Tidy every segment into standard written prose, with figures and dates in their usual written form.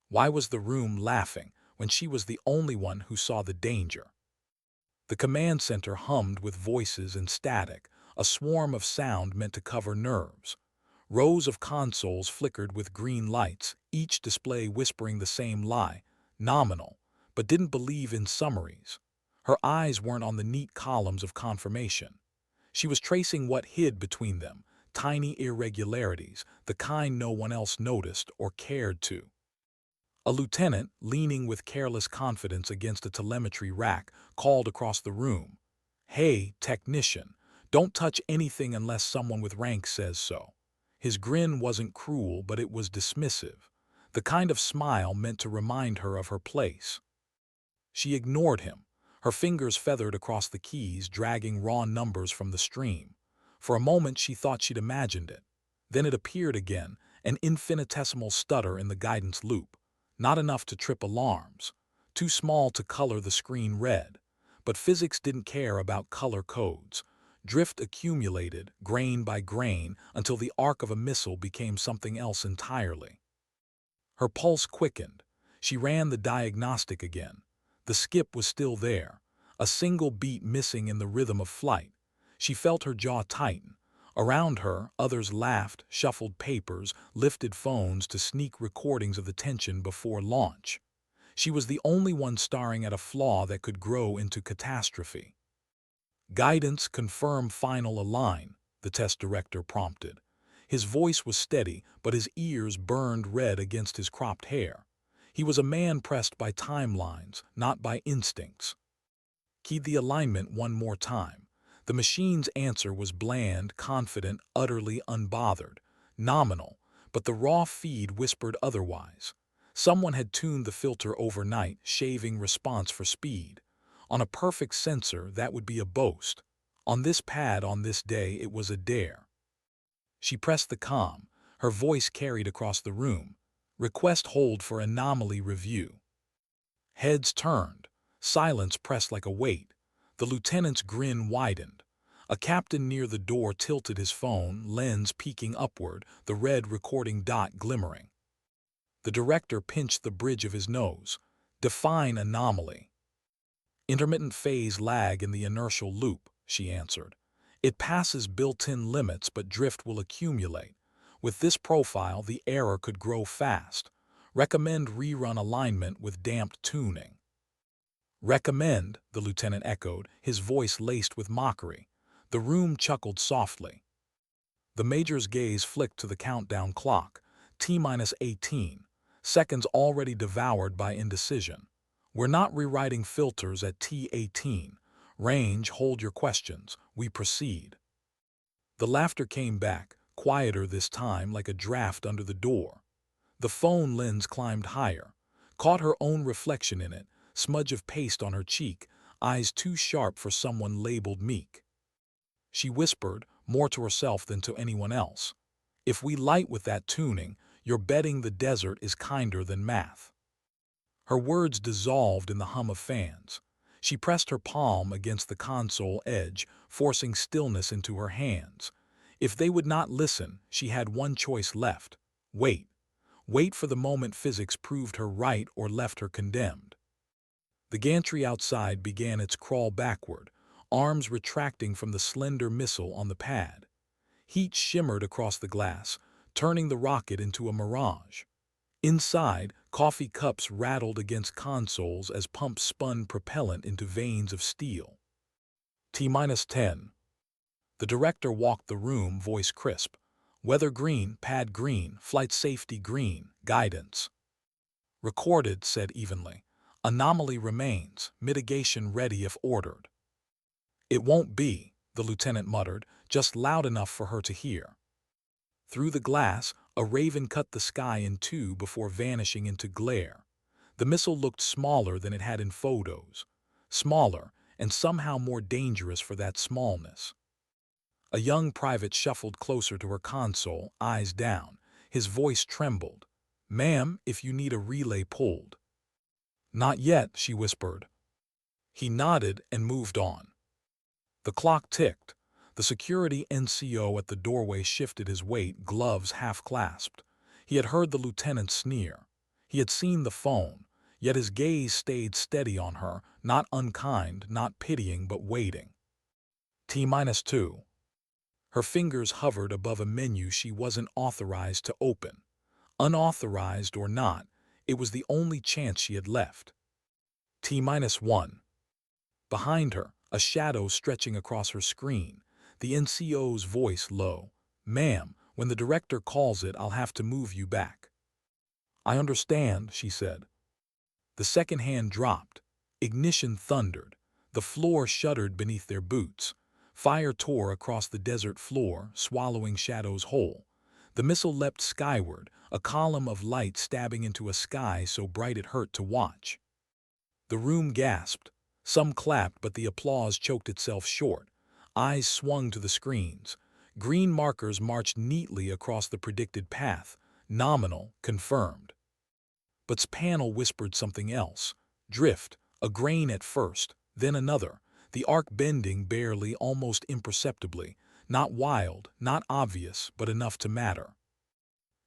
Why was the room laughing when she was the only one who saw the danger? The command center hummed with voices and static, a swarm of sound meant to cover nerves. Rows of consoles flickered with green lights, each display whispering the same lie, nominal, but didn't believe in summaries. Her eyes weren't on the neat columns of confirmation. She was tracing what hid between them, tiny irregularities, the kind no one else noticed or cared to. A lieutenant, leaning with careless confidence against a telemetry rack, called across the room, "Hey, technician, don't touch anything unless someone with rank says so." His grin wasn't cruel, but it was dismissive, the kind of smile meant to remind her of her place. She ignored him, her fingers feathered across the keys, dragging raw numbers from the stream. For a moment she thought she'd imagined it. Then it appeared again, an infinitesimal stutter in the guidance loop. Not enough to trip alarms, too small to color the screen red. But physics didn't care about color codes. Drift accumulated, grain by grain, until the arc of a missile became something else entirely. Her pulse quickened. She ran the diagnostic again. The skip was still there, a single beat missing in the rhythm of flight. She felt her jaw tighten. Around her, others laughed, shuffled papers, lifted phones to sneak recordings of the tension before launch. She was the only one staring at a flaw that could grow into catastrophe. "Guidance confirm final align," the test director prompted. His voice was steady, but his ears burned red against his cropped hair. He was a man pressed by timelines, not by instincts. "Keyed the alignment one more time." The machine's answer was bland, confident, utterly unbothered. Nominal, but the raw feed whispered otherwise. Someone had tuned the filter overnight, shaving response for speed. On a perfect sensor, that would be a boast. On this pad on this day, it was a dare. She pressed the comm, her voice carried across the room. "Request hold for anomaly review." Heads turned. Silence pressed like a weight. The lieutenant's grin widened. A captain near the door tilted his phone, lens peeking upward, the red recording dot glimmering. The director pinched the bridge of his nose. "Define anomaly." "Intermittent phase lag in the inertial loop," she answered. "It passes built-in limits, but drift will accumulate. With this profile, the error could grow fast. Recommend rerun alignment with damped tuning." "Recommend," the lieutenant echoed, his voice laced with mockery. The room chuckled softly. The major's gaze flicked to the countdown clock. T-18. Seconds already devoured by indecision. "We're not rewriting filters at T-18. Range, hold your questions. We proceed." The laughter came back, quieter this time, like a draft under the door. The phone lens climbed higher, caught her own reflection in it, smudge of paste on her cheek, eyes too sharp for someone labeled meek. She whispered, more to herself than to anyone else, "If we light with that tuning, you're betting the desert is kinder than math." Her words dissolved in the hum of fans. She pressed her palm against the console edge, forcing stillness into her hands. If they would not listen, she had one choice left. Wait. Wait for the moment physics proved her right or left her condemned. The gantry outside began its crawl backward, arms retracting from the slender missile on the pad. Heat shimmered across the glass, turning the rocket into a mirage. Inside, coffee cups rattled against consoles as pumps spun propellant into veins of steel. T-10. The director walked the room, voice crisp. "Weather green, pad green, flight safety green, guidance." "Recorded," said evenly. "Anomaly remains, mitigation ready if ordered." "It won't be," the lieutenant muttered, just loud enough for her to hear. Through the glass, a raven cut the sky in two before vanishing into glare. The missile looked smaller than it had in photos. Smaller, and somehow more dangerous for that smallness. A young private shuffled closer to her console, eyes down. His voice trembled. "Ma'am, if you need a relay pulled." "Not yet," she whispered. He nodded and moved on. The clock ticked. The security NCO at the doorway shifted his weight, gloves half-clasped. He had heard the lieutenant sneer. He had seen the phone, yet his gaze stayed steady on her, not unkind, not pitying, but waiting. T-2. Her fingers hovered above a menu she wasn't authorized to open. Unauthorized or not, it was the only chance she had left. T-1. Behind her, a shadow stretching across her screen, the NCO's voice low. "Ma'am, when the director calls it, I'll have to move you back." "I understand," she said. The second hand dropped. Ignition thundered. The floor shuddered beneath their boots. Fire tore across the desert floor, swallowing Shadow's whole. The missile leapt skyward, a column of light stabbing into a sky so bright it hurt to watch. The room gasped. Some clapped, but the applause choked itself short. Eyes swung to the screens. Green markers marched neatly across the predicted path. Nominal, confirmed. But's panel whispered something else. Drift, a grain at first, then another, the arc bending barely, almost imperceptibly, not wild, not obvious, but enough to matter.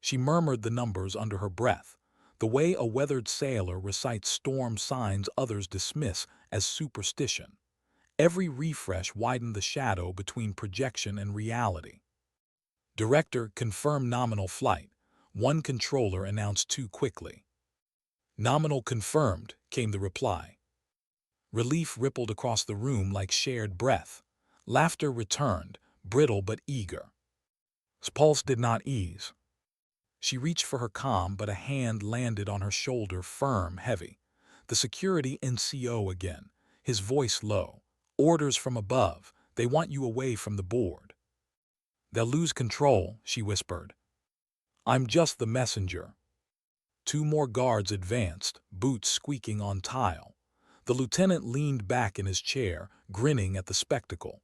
She murmured the numbers under her breath, the way a weathered sailor recites storm signs others dismiss as superstition. Every refresh widened the shadow between projection and reality. Director confirmed nominal flight. One controller announced too quickly. "Nominal confirmed," came the reply. Relief rippled across the room like shared breath. Laughter returned, brittle but eager. His pulse did not ease. She reached for her comm, but a hand landed on her shoulder, firm, heavy. The security NCO again, his voice low. "Orders from above. They want you away from the board." "They'll lose control," she whispered. "I'm just the messenger." Two more guards advanced, boots squeaking on tile. The lieutenant leaned back in his chair, grinning at the spectacle.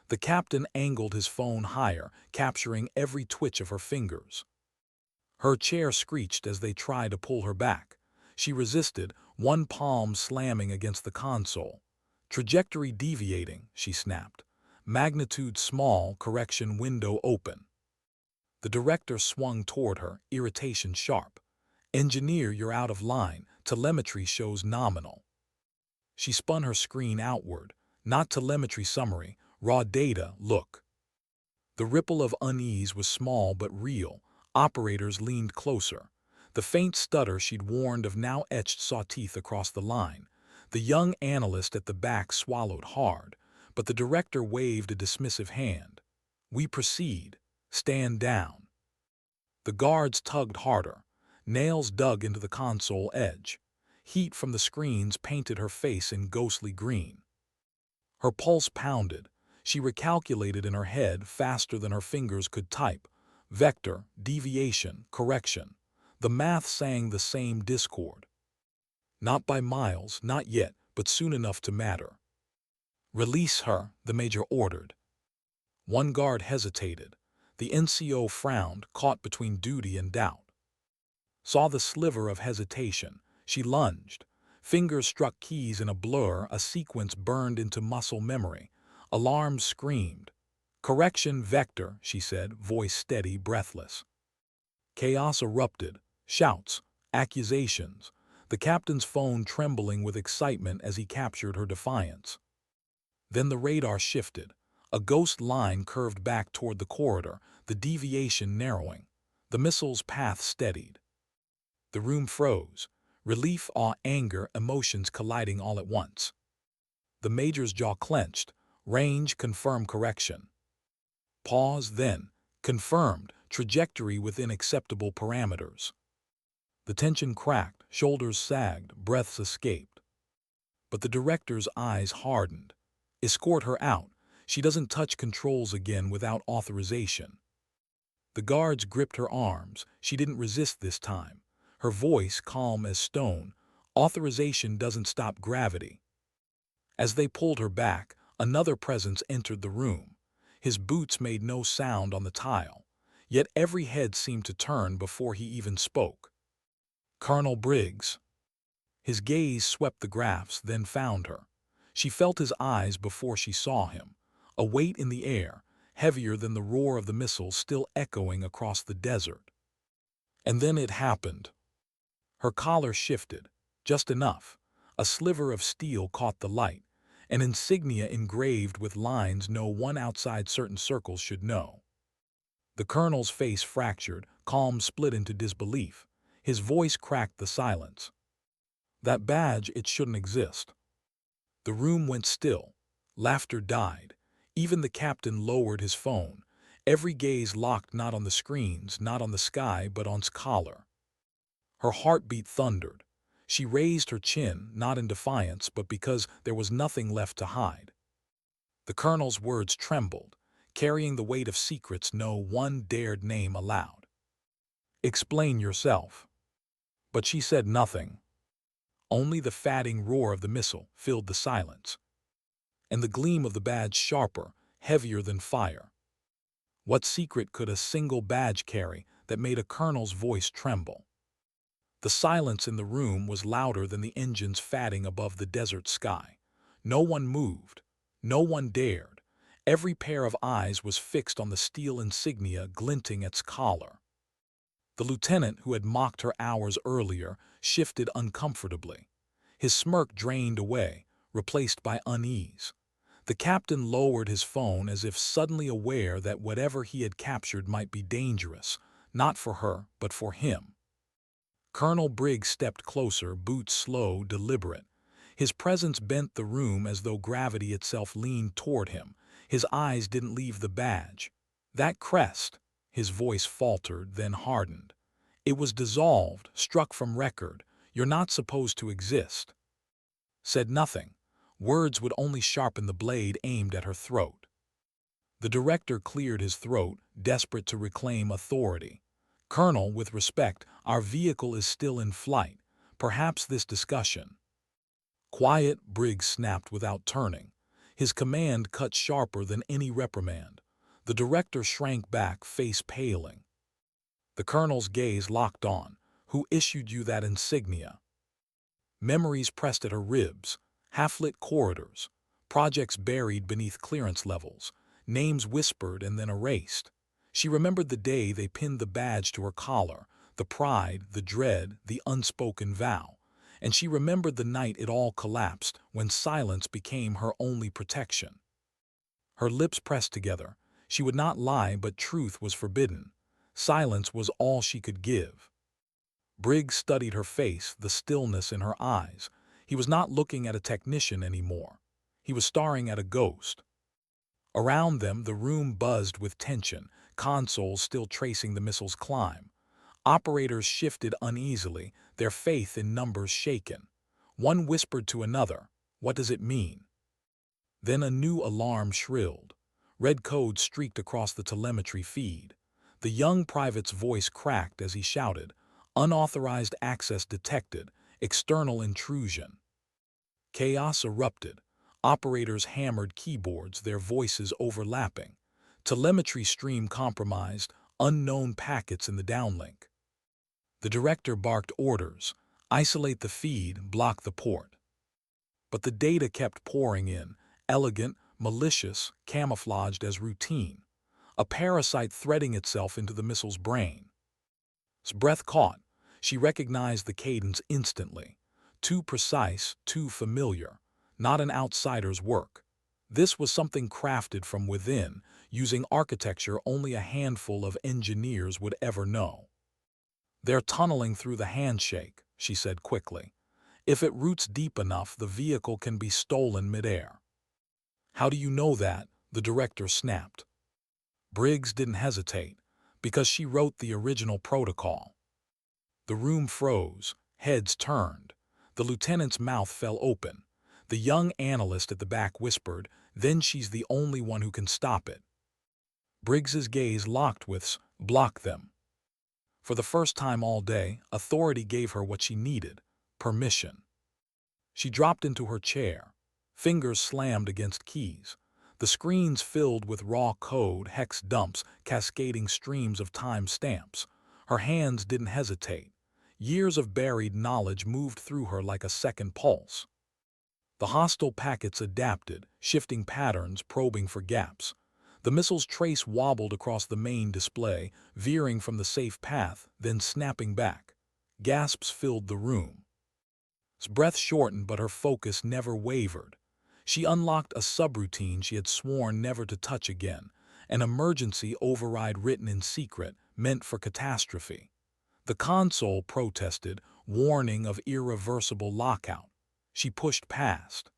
The captain angled his phone higher, capturing every twitch of her fingers. Her chair screeched as they tried to pull her back. She resisted, one palm slamming against the console. "Trajectory deviating," she snapped. "Magnitude small, correction window open." The director swung toward her, irritation sharp. "Engineer, you're out of line. Telemetry shows nominal." She spun her screen outward. "Not telemetry summary, raw data, look." The ripple of unease was small but real. Operators leaned closer. The faint stutter she'd warned of now etched saw teeth across the line. The young analyst at the back swallowed hard, but the director waved a dismissive hand. "We proceed. Stand down." The guards tugged harder. Nails dug into the console edge. Heat from the screens painted her face in ghostly green. Her pulse pounded. She recalculated in her head faster than her fingers could type. Vector, deviation, correction. The math sang the same discord. Not by miles, not yet, but soon enough to matter. "Release her," the major ordered. One guard hesitated. The NCO frowned, caught between duty and doubt. Saw the sliver of hesitation. She lunged. Fingers struck keys in a blur, a sequence burned into muscle memory. Alarms screamed. "Correction vector," she said, voice steady, breathless. Chaos erupted. Shouts, accusations. The captain's phone trembling with excitement as he captured her defiance. Then the radar shifted. A ghost line curved back toward the corridor, the deviation narrowing. The missile's path steadied. The room froze. Relief, awe, anger, emotions colliding all at once. The major's jaw clenched. Range, confirm correction. Pause, then. Confirmed, trajectory within acceptable parameters. The tension cracked, shoulders sagged, breaths escaped. But the director's eyes hardened. "Escort her out. She doesn't touch controls again without authorization." The guards gripped her arms. She didn't resist this time. Her voice calm as stone. "Authorization doesn't stop gravity." As they pulled her back, another presence entered the room. His boots made no sound on the tile, yet every head seemed to turn before he even spoke. "Colonel Briggs." His gaze swept the graphs, then found her. She felt his eyes before she saw him, a weight in the air, heavier than the roar of the missile still echoing across the desert. And then it happened. Her collar shifted, just enough. A sliver of steel caught the light, an insignia engraved with lines no one outside certain circles should know. The colonel's face fractured, calm split into disbelief. His voice cracked the silence. That badge, it shouldn't exist. The room went still. Laughter died. Even the captain lowered his phone. Every gaze locked not on the screens, not on the sky, but on collar. Her heartbeat thundered. She raised her chin, not in defiance, but because there was nothing left to hide. The colonel's words trembled, carrying the weight of secrets no one dared name aloud. "Explain yourself." But she said nothing. Only the fatting roar of the missile filled the silence, and the gleam of the badge sharper, heavier than fire. What secret could a single badge carry that made a colonel's voice tremble? The silence in the room was louder than the engines fatting above the desert sky. No one moved. No one dared. Every pair of eyes was fixed on the steel insignia glinting at its collar. The lieutenant who had mocked her hours earlier shifted uncomfortably. His smirk drained away, replaced by unease. The captain lowered his phone as if suddenly aware that whatever he had captured might be dangerous, not for her, but for him. Colonel Briggs stepped closer, boots slow, deliberate. His presence bent the room as though gravity itself leaned toward him. His eyes didn't leave the badge. That crest, his voice faltered, then hardened. It was dissolved, struck from record. "You're not supposed to exist." Said nothing. Words would only sharpen the blade aimed at her throat. The director cleared his throat, desperate to reclaim authority. "Colonel, with respect, our vehicle is still in flight. Perhaps this discussion—" "Quiet," Briggs snapped without turning. His command cut sharper than any reprimand. The director shrank back, face paling. The colonel's gaze locked on. "Who issued you that insignia?" Memories pressed at her ribs. Half-lit corridors. Projects buried beneath clearance levels. Names whispered and then erased. She remembered the day they pinned the badge to her collar, the pride, the dread, the unspoken vow. And she remembered the night it all collapsed, when silence became her only protection. Her lips pressed together. She would not lie, but truth was forbidden. Silence was all she could give. Briggs studied her face, the stillness in her eyes. He was not looking at a technician anymore. He was staring at a ghost. Around them, the room buzzed with tension, consoles still tracing the missile's climb. Operators shifted uneasily, their faith in numbers shaken. One whispered to another, "What does it mean?" Then a new alarm shrilled. Red code streaked across the telemetry feed. The young private's voice cracked as he shouted, "Unauthorized access detected, external intrusion." Chaos erupted. Operators hammered keyboards, their voices overlapping. Telemetry stream compromised, unknown packets in the downlink. The director barked orders: isolate the feed, block the port. But the data kept pouring in, elegant, malicious, camouflaged as routine. A parasite threading itself into the missile's brain. His breath caught. She recognized the cadence instantly. Too precise, too familiar. Not an outsider's work. This was something crafted from within, using architecture only a handful of engineers would ever know. "They're tunneling through the handshake," she said quickly. "If it roots deep enough, the vehicle can be stolen midair." "How do you know that?" the director snapped. Briggs didn't hesitate, because she wrote the original protocol. The room froze, heads turned. The lieutenant's mouth fell open. The young analyst at the back whispered, "Then she's the only one who can stop it." Briggs's gaze locked with "Block them." For the first time all day, authority gave her what she needed: permission. She dropped into her chair. Fingers slammed against keys. The screens filled with raw code, hex dumps, cascading streams of time stamps. Her hands didn't hesitate. Years of buried knowledge moved through her like a second pulse. The hostile packets adapted, shifting patterns, probing for gaps. The missile's trace wobbled across the main display, veering from the safe path, then snapping back. Gasps filled the room. His breath shortened, but her focus never wavered. She unlocked a subroutine she had sworn never to touch again, an emergency override written in secret, meant for catastrophe. The console protested, warning of irreversible lockout. She pushed past.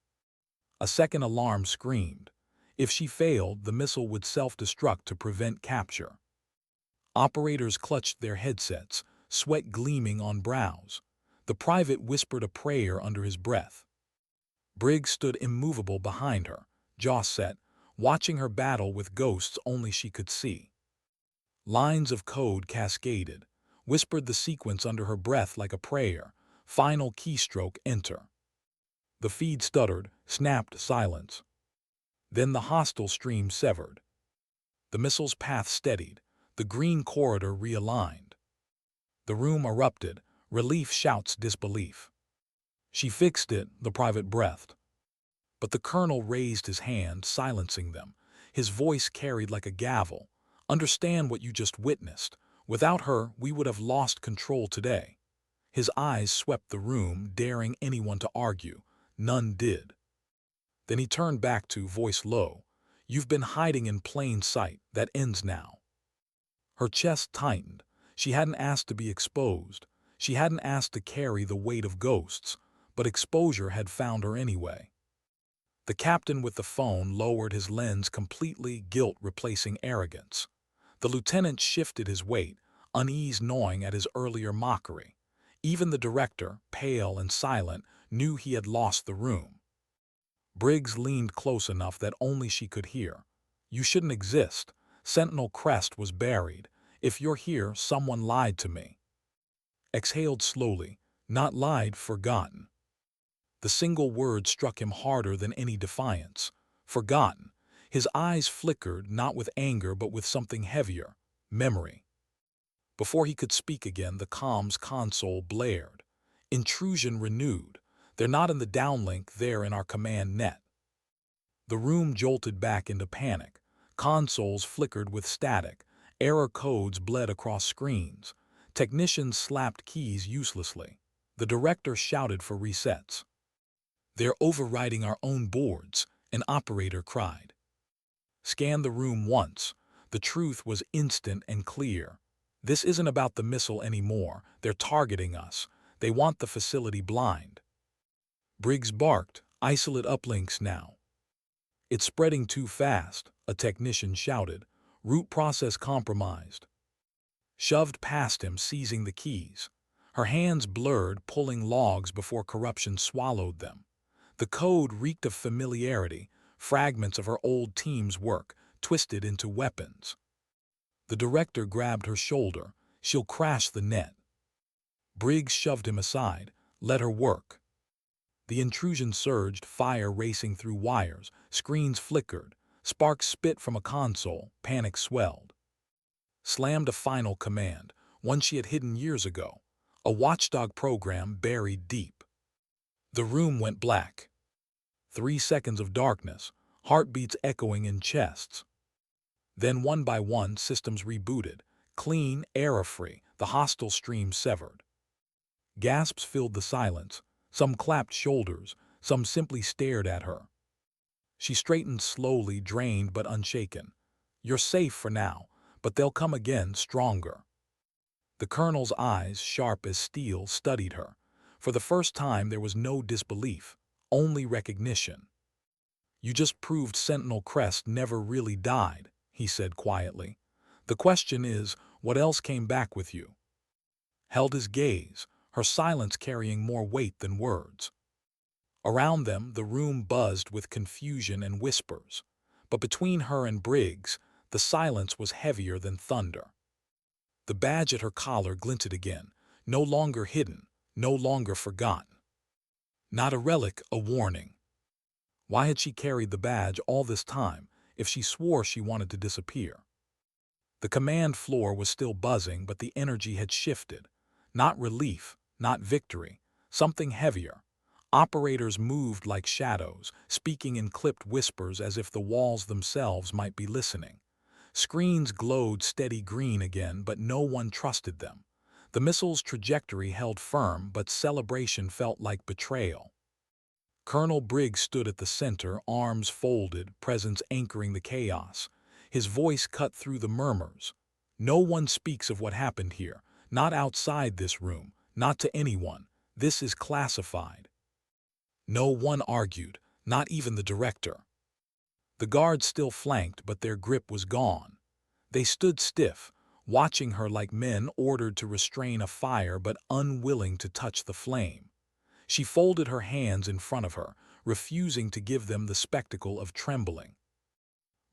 A second alarm screamed. If she failed, the missile would self-destruct to prevent capture. Operators clutched their headsets, sweat gleaming on brows. The private whispered a prayer under his breath. Briggs stood immovable behind her, jaw set, watching her battle with ghosts only she could see. Lines of code cascaded, whispered the sequence under her breath like a prayer. Final keystroke, enter. The feed stuttered, snapped silence. Then the hostile stream severed. The missile's path steadied, the green corridor realigned. The room erupted, relief shouts disbelief. She fixed it, the private breathed. But the colonel raised his hand, silencing them. His voice carried like a gavel. Understand what you just witnessed. Without her, we would have lost control today. His eyes swept the room, daring anyone to argue. None did. Then he turned back to, voice low, "You've been hiding in plain sight. That ends now." Her chest tightened. She hadn't asked to be exposed. She hadn't asked to carry the weight of ghosts, but exposure had found her anyway. The captain with the phone lowered his lens completely, guilt replacing arrogance. The lieutenant shifted his weight, unease gnawing at his earlier mockery. Even the director, pale and silent, knew he had lost the room. Briggs leaned close enough that only she could hear. "You shouldn't exist. Sentinel crest was buried. If you're here, someone lied to me." Exhaled slowly, not lied, forgotten. The single word struck him harder than any defiance. Forgotten. His eyes flickered, not with anger but with something heavier, memory. Before he could speak again, the comms console blared. "Intrusion renewed. They're not in the downlink, they're in our command net." The room jolted back into panic. Consoles flickered with static. Error codes bled across screens. Technicians slapped keys uselessly. The director shouted for resets. "They're overriding our own boards," an operator cried. Scanned the room once. The truth was instant and clear. "This isn't about the missile anymore. They're targeting us. They want the facility blind." Briggs barked, "Isolate uplinks now." "It's spreading too fast," a technician shouted. "Root process compromised." Shoved past him, seizing the keys. Her hands blurred, pulling logs before corruption swallowed them. The code reeked of familiarity, fragments of her old team's work, twisted into weapons. The director grabbed her shoulder. "She'll crash the net." Briggs shoved him aside. "Let her work." The intrusion surged, fire racing through wires, screens flickered, sparks spit from a console, panic swelled. Slammed a final command, one she had hidden years ago, a watchdog program buried deep. The room went black. 3 seconds of darkness, heartbeats echoing in chests. Then one by one systems rebooted, clean, error-free, the hostile stream severed. Gasps filled the silence. Some clapped shoulders, some simply stared at her. She straightened slowly, drained but unshaken. "You're safe for now, but they'll come again, stronger." The colonel's eyes, sharp as steel, studied her. For the first time there was no disbelief, only recognition. "You just proved Sentinel Crest never really died," he said quietly. "The question is, what else came back with you?" Held his gaze, her silence carrying more weight than words. Around them, the room buzzed with confusion and whispers. But between her and Briggs, the silence was heavier than thunder. The badge at her collar glinted again, no longer hidden, no longer forgotten. Not a relic, a warning. Why had she carried the badge all this time if she swore she wanted to disappear? The command floor was still buzzing, but the energy had shifted. Not relief, not victory, something heavier. Operators moved like shadows, speaking in clipped whispers as if the walls themselves might be listening. Screens glowed steady green again, but no one trusted them. The missile's trajectory held firm, but celebration felt like betrayal. Colonel Briggs stood at the center, arms folded, presence anchoring the chaos. His voice cut through the murmurs. No one speaks of what happened here, not outside this room, not to anyone. This is classified. No one argued, not even the director. The guards still flanked, but their grip was gone. They stood stiff, watching her like men ordered to restrain a fire but unwilling to touch the flame. She folded her hands in front of her, refusing to give them the spectacle of trembling.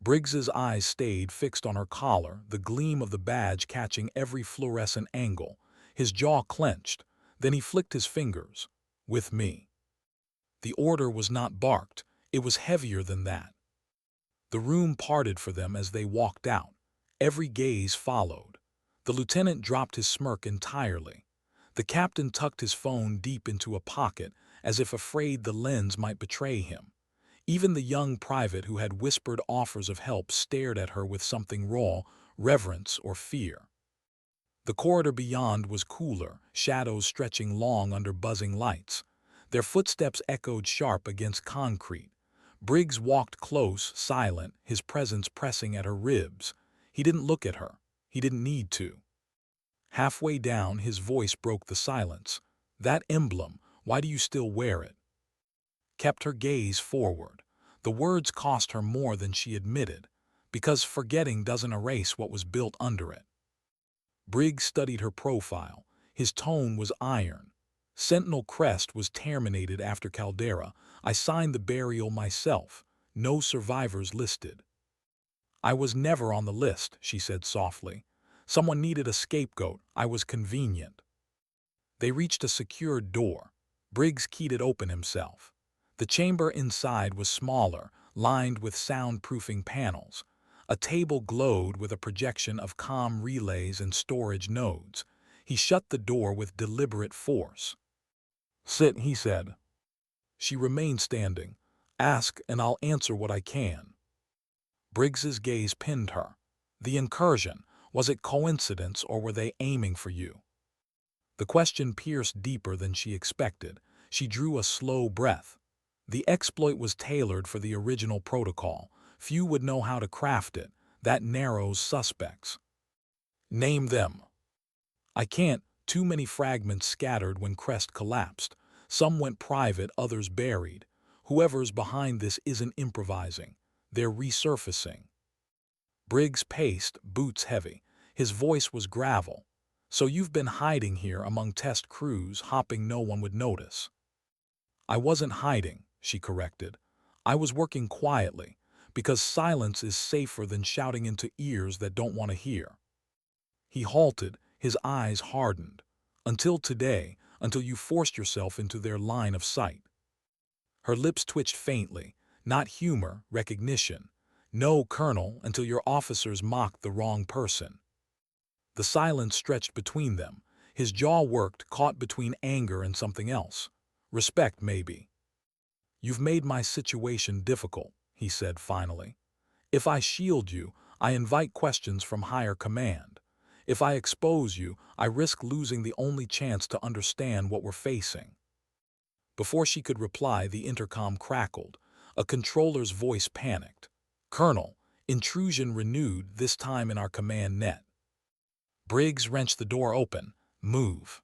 Briggs's eyes stayed fixed on her collar, the gleam of the badge catching every fluorescent angle. His jaw clenched. Then he flicked his fingers. "With me." The order was not barked. It was heavier than that. The room parted for them as they walked out. Every gaze followed. The lieutenant dropped his smirk entirely. The captain tucked his phone deep into a pocket, as if afraid the lens might betray him. Even the young private who had whispered offers of help stared at her with something raw, reverence or fear. The corridor beyond was cooler, shadows stretching long under buzzing lights. Their footsteps echoed sharp against concrete. Briggs walked close, silent, his presence pressing at her ribs. He didn't look at her. He didn't need to. Halfway down, his voice broke the silence. "That emblem, why do you still wear it?" Kept her gaze forward. The words cost her more than she admitted, because forgetting doesn't erase what was built under it. Briggs studied her profile. His tone was iron. "Sentinel Crest was terminated after Caldera. I signed the burial myself. No survivors listed." "I was never on the list," she said softly. "Someone needed a scapegoat. I was convenient." They reached a secured door. Briggs keyed it open himself. The chamber inside was smaller, lined with soundproofing panels. A table glowed with a projection of comm relays and storage nodes. He shut the door with deliberate force. "Sit," he said. She remained standing. "Ask, and I'll answer what I can." Briggs's gaze pinned her. "The incursion, was it coincidence or were they aiming for you?" The question pierced deeper than she expected. She drew a slow breath. The exploit was tailored for the original protocol. Few would know how to craft it. That narrows suspects. "Name them." "I can't. Too many fragments scattered when Crest collapsed. Some went private, others buried. Whoever's behind this isn't improvising. They're resurfacing." Briggs paced, boots heavy. His voice was gravel. "So you've been hiding here among test crews, hoping no one would notice." "I wasn't hiding," she corrected. "I was working quietly, because silence is safer than shouting into ears that don't want to hear." He halted, his eyes hardened. "Until today, until you forced yourself into their line of sight." Her lips twitched faintly. "Not humor, recognition. No, Colonel, until your officers mocked the wrong person." The silence stretched between them. His jaw worked, caught between anger and something else. "Respect, maybe." "You've made my situation difficult," he said finally. "If I shield you, I invite questions from higher command. If I expose you, I risk losing the only chance to understand what we're facing." Before she could reply, the intercom crackled. A controller's voice panicked. "Colonel, intrusion renewed, this time in our command net." Briggs wrenched the door open. "Move."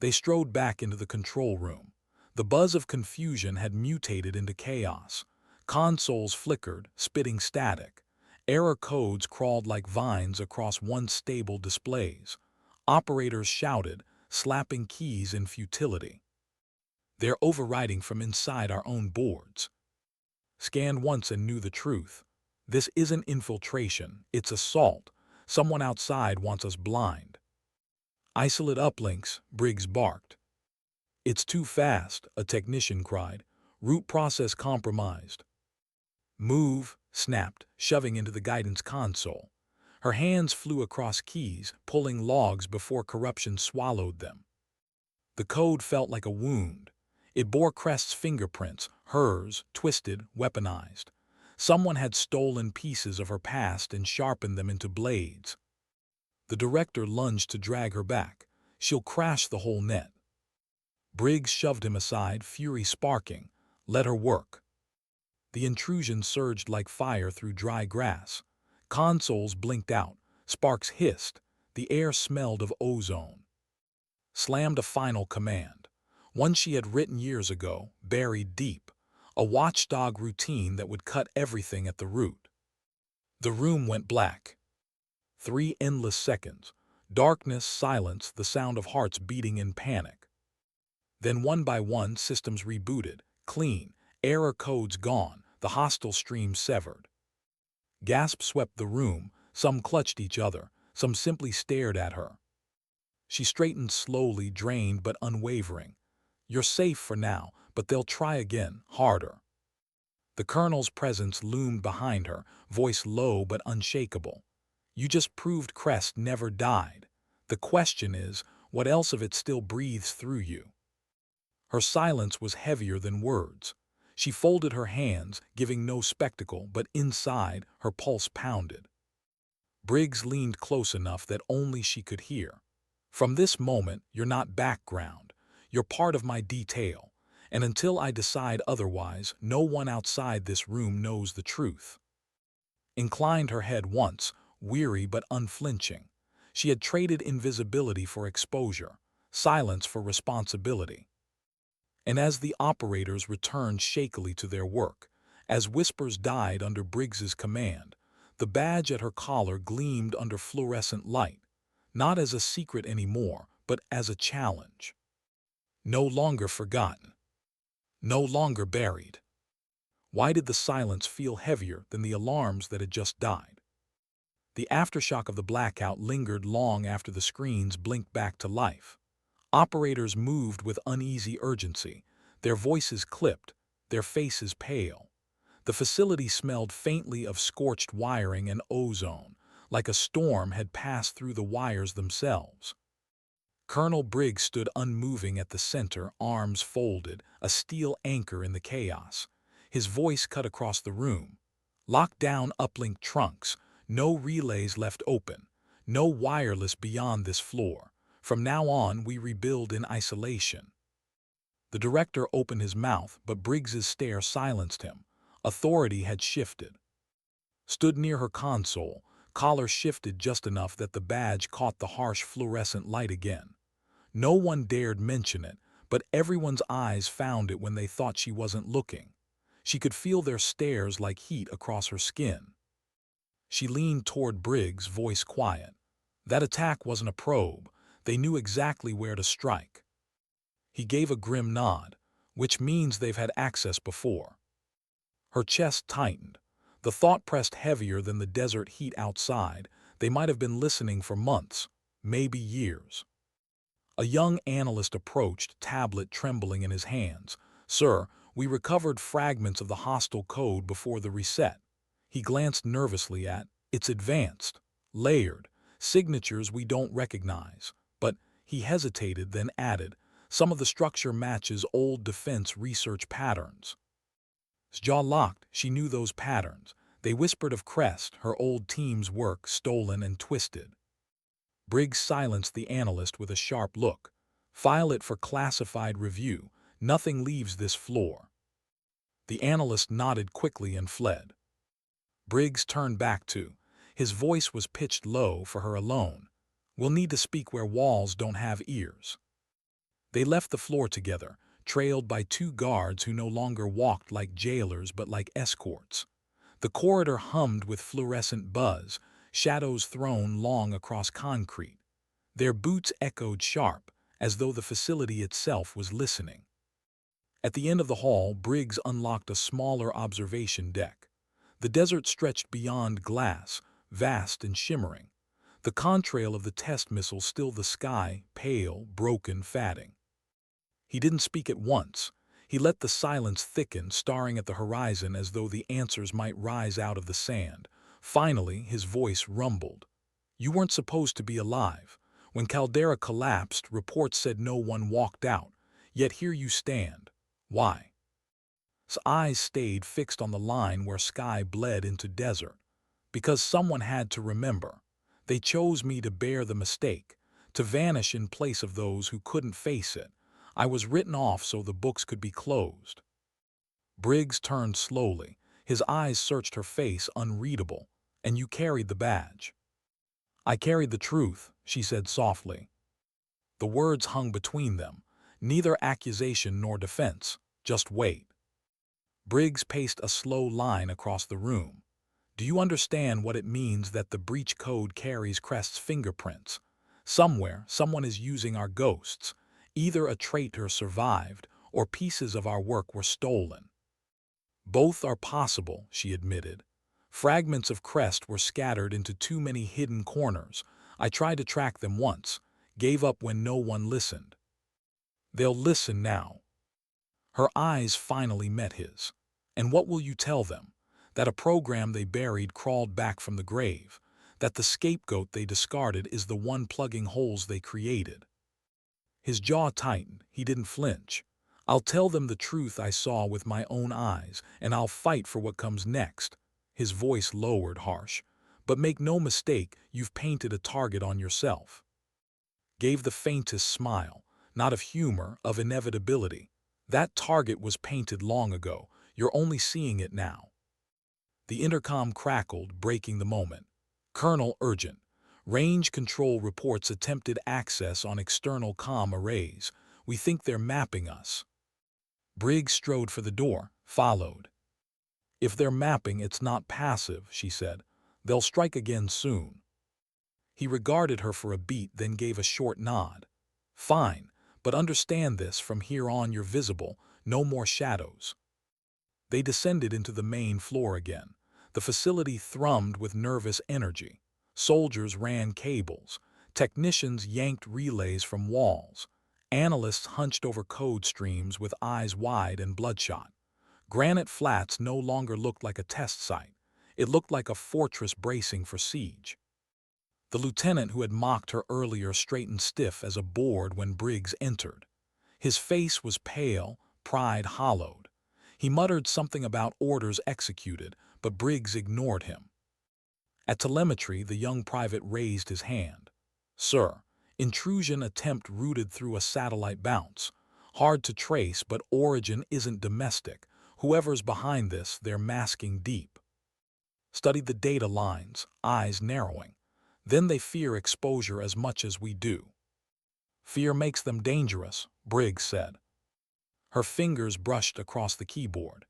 They strode back into the control room. The buzz of confusion had mutated into chaos. Consoles flickered, spitting static. Error codes crawled like vines across once stable displays. Operators shouted, slapping keys in futility. "They're overriding from inside our own boards." Scanned once and knew the truth. This isn't infiltration, it's assault. Someone outside wants us blind. "Isolate uplinks," Briggs barked. "It's too fast," a technician cried. "Root process compromised." "Move," snapped, shoving into the guidance console. Her hands flew across keys, pulling logs before corruption swallowed them. The code felt like a wound. It bore Crest's fingerprints, hers, twisted, weaponized. Someone had stolen pieces of her past and sharpened them into blades. The director lunged to drag her back. She'll crash the whole net. Briggs shoved him aside, fury sparking. Let her work. The intrusion surged like fire through dry grass. Consoles blinked out. Sparks hissed. The air smelled of ozone. Slammed a final command. One she had written years ago, buried deep. A watchdog routine that would cut everything at the root. The room went black. 3 endless seconds. Darkness, silence, the sound of hearts beating in panic. Then one by one, systems rebooted. Clean. Error codes gone. The hostile stream severed. Gasps swept the room. Some clutched each other. Some simply stared at her. She straightened slowly, drained but unwavering. You're safe for now, but they'll try again, harder. The colonel's presence loomed behind her, voice low but unshakable. You just proved Crest never died. The question is, what else of it still breathes through you? Her silence was heavier than words. She folded her hands, giving no spectacle, but inside, her pulse pounded. Briggs leaned close enough that only she could hear. From this moment, you're not background. You're part of my detail. And until I decide otherwise, no one outside this room knows the truth. Inclined her head once, weary but unflinching. She had traded invisibility for exposure, silence for responsibility. And as the operators returned shakily to their work, as whispers died under Briggs's command, the badge at her collar gleamed under fluorescent light, not as a secret anymore, but as a challenge. No longer forgotten. No longer buried. Why did the silence feel heavier than the alarms that had just died? The aftershock of the blackout lingered long after the screens blinked back to life. Operators moved with uneasy urgency, their voices clipped, their faces pale. The facility smelled faintly of scorched wiring and ozone, like a storm had passed through the wires themselves. Colonel Briggs stood unmoving at the center, arms folded, a steel anchor in the chaos. His voice cut across the room. Lock down uplink trunks. No relays left open. No wireless beyond this floor. From now on, we rebuild in isolation. The director opened his mouth, but Briggs's stare silenced him. Authority had shifted. Stood near her console, collar shifted just enough that the badge caught the harsh fluorescent light again. No one dared mention it, but everyone's eyes found it when they thought she wasn't looking. She could feel their stares like heat across her skin. She leaned toward Briggs, voice quiet. That attack wasn't a probe. They knew exactly where to strike. He gave a grim nod, which means they've had access before. Her chest tightened. The thought pressed heavier than the desert heat outside. They might have been listening for months, maybe years. A young analyst approached, tablet trembling in his hands. Sir, we recovered fragments of the hostile code before the reset. He glanced nervously at, it's advanced, layered, signatures we don't recognize. But he hesitated, then added, some of the structure matches old defense research patterns. His jaw locked. She knew those patterns. They whispered of Crest, her old team's work, stolen and twisted. Briggs silenced the analyst with a sharp look. File it for classified review. Nothing leaves this floor. The analyst nodded quickly and fled. Briggs turned back to. His voice was pitched low for her alone. We'll need to speak where walls don't have ears. They left the floor together, trailed by 2 guards who no longer walked like jailers but like escorts. The corridor hummed with fluorescent buzz, shadows thrown long across concrete. Their boots echoed sharp, as though the facility itself was listening. At the end of the hall, Briggs unlocked a smaller observation deck. The desert stretched beyond glass, vast and shimmering. The contrail of the test missile still the sky, pale, broken, fading. He didn't speak at once. He let the silence thicken, staring at the horizon as though the answers might rise out of the sand. Finally, his voice rumbled. You weren't supposed to be alive. When Caldera collapsed, reports said no one walked out. Yet here you stand. Why? His eyes stayed fixed on the line where sky bled into desert. Because someone had to remember. They chose me to bear the mistake, to vanish in place of those who couldn't face it. I was written off so the books could be closed. Briggs turned slowly. His eyes searched her face, unreadable. And you carried the badge. I carried the truth, she said softly. The words hung between them, neither accusation nor defense, just weight. Briggs paced a slow line across the room. Do you understand what it means that the breach code carries Crest's fingerprints? Somewhere, someone is using our ghosts. Either a traitor survived, or pieces of our work were stolen. Both are possible, she admitted. Fragments of Crest were scattered into too many hidden corners. I tried to track them once, gave up when no one listened. They'll listen now. Her eyes finally met his. And what will you tell them? That a program they buried crawled back from the grave. That the scapegoat they discarded is the one plugging holes they created. His jaw tightened. He didn't flinch. I'll tell them the truth I saw with my own eyes, and I'll fight for what comes next. His voice lowered, harsh. But make no mistake, you've painted a target on yourself. Gave the faintest smile, not of humor, of inevitability. That target was painted long ago. You're only seeing it now. The intercom crackled, breaking the moment. Colonel, urgent. Range control reports attempted access on external comm arrays. We think they're mapping us. Briggs strode for the door, followed. If they're mapping, it's not passive, she said. They'll strike again soon. He regarded her for a beat, then gave a short nod. Fine, but understand this, from here on you're visible, no more shadows. They descended into the main floor again. The facility thrummed with nervous energy. Soldiers ran cables. Technicians yanked relays from walls. Analysts hunched over code streams with eyes wide and bloodshot. Granite Flats no longer looked like a test site. It looked like a fortress bracing for siege. The lieutenant who had mocked her earlier straightened stiff as a board when Briggs entered. His face was pale, pride hollowed. He muttered something about orders executed, but Briggs ignored him. At telemetry, the young private raised his hand. Sir, intrusion attempt routed through a satellite bounce. Hard to trace, but origin isn't domestic. Whoever's behind this, they're masking deep. Studied the data lines, eyes narrowing. Then they fear exposure as much as we do. Fear makes them dangerous, Briggs said. Her fingers brushed across the keyboard.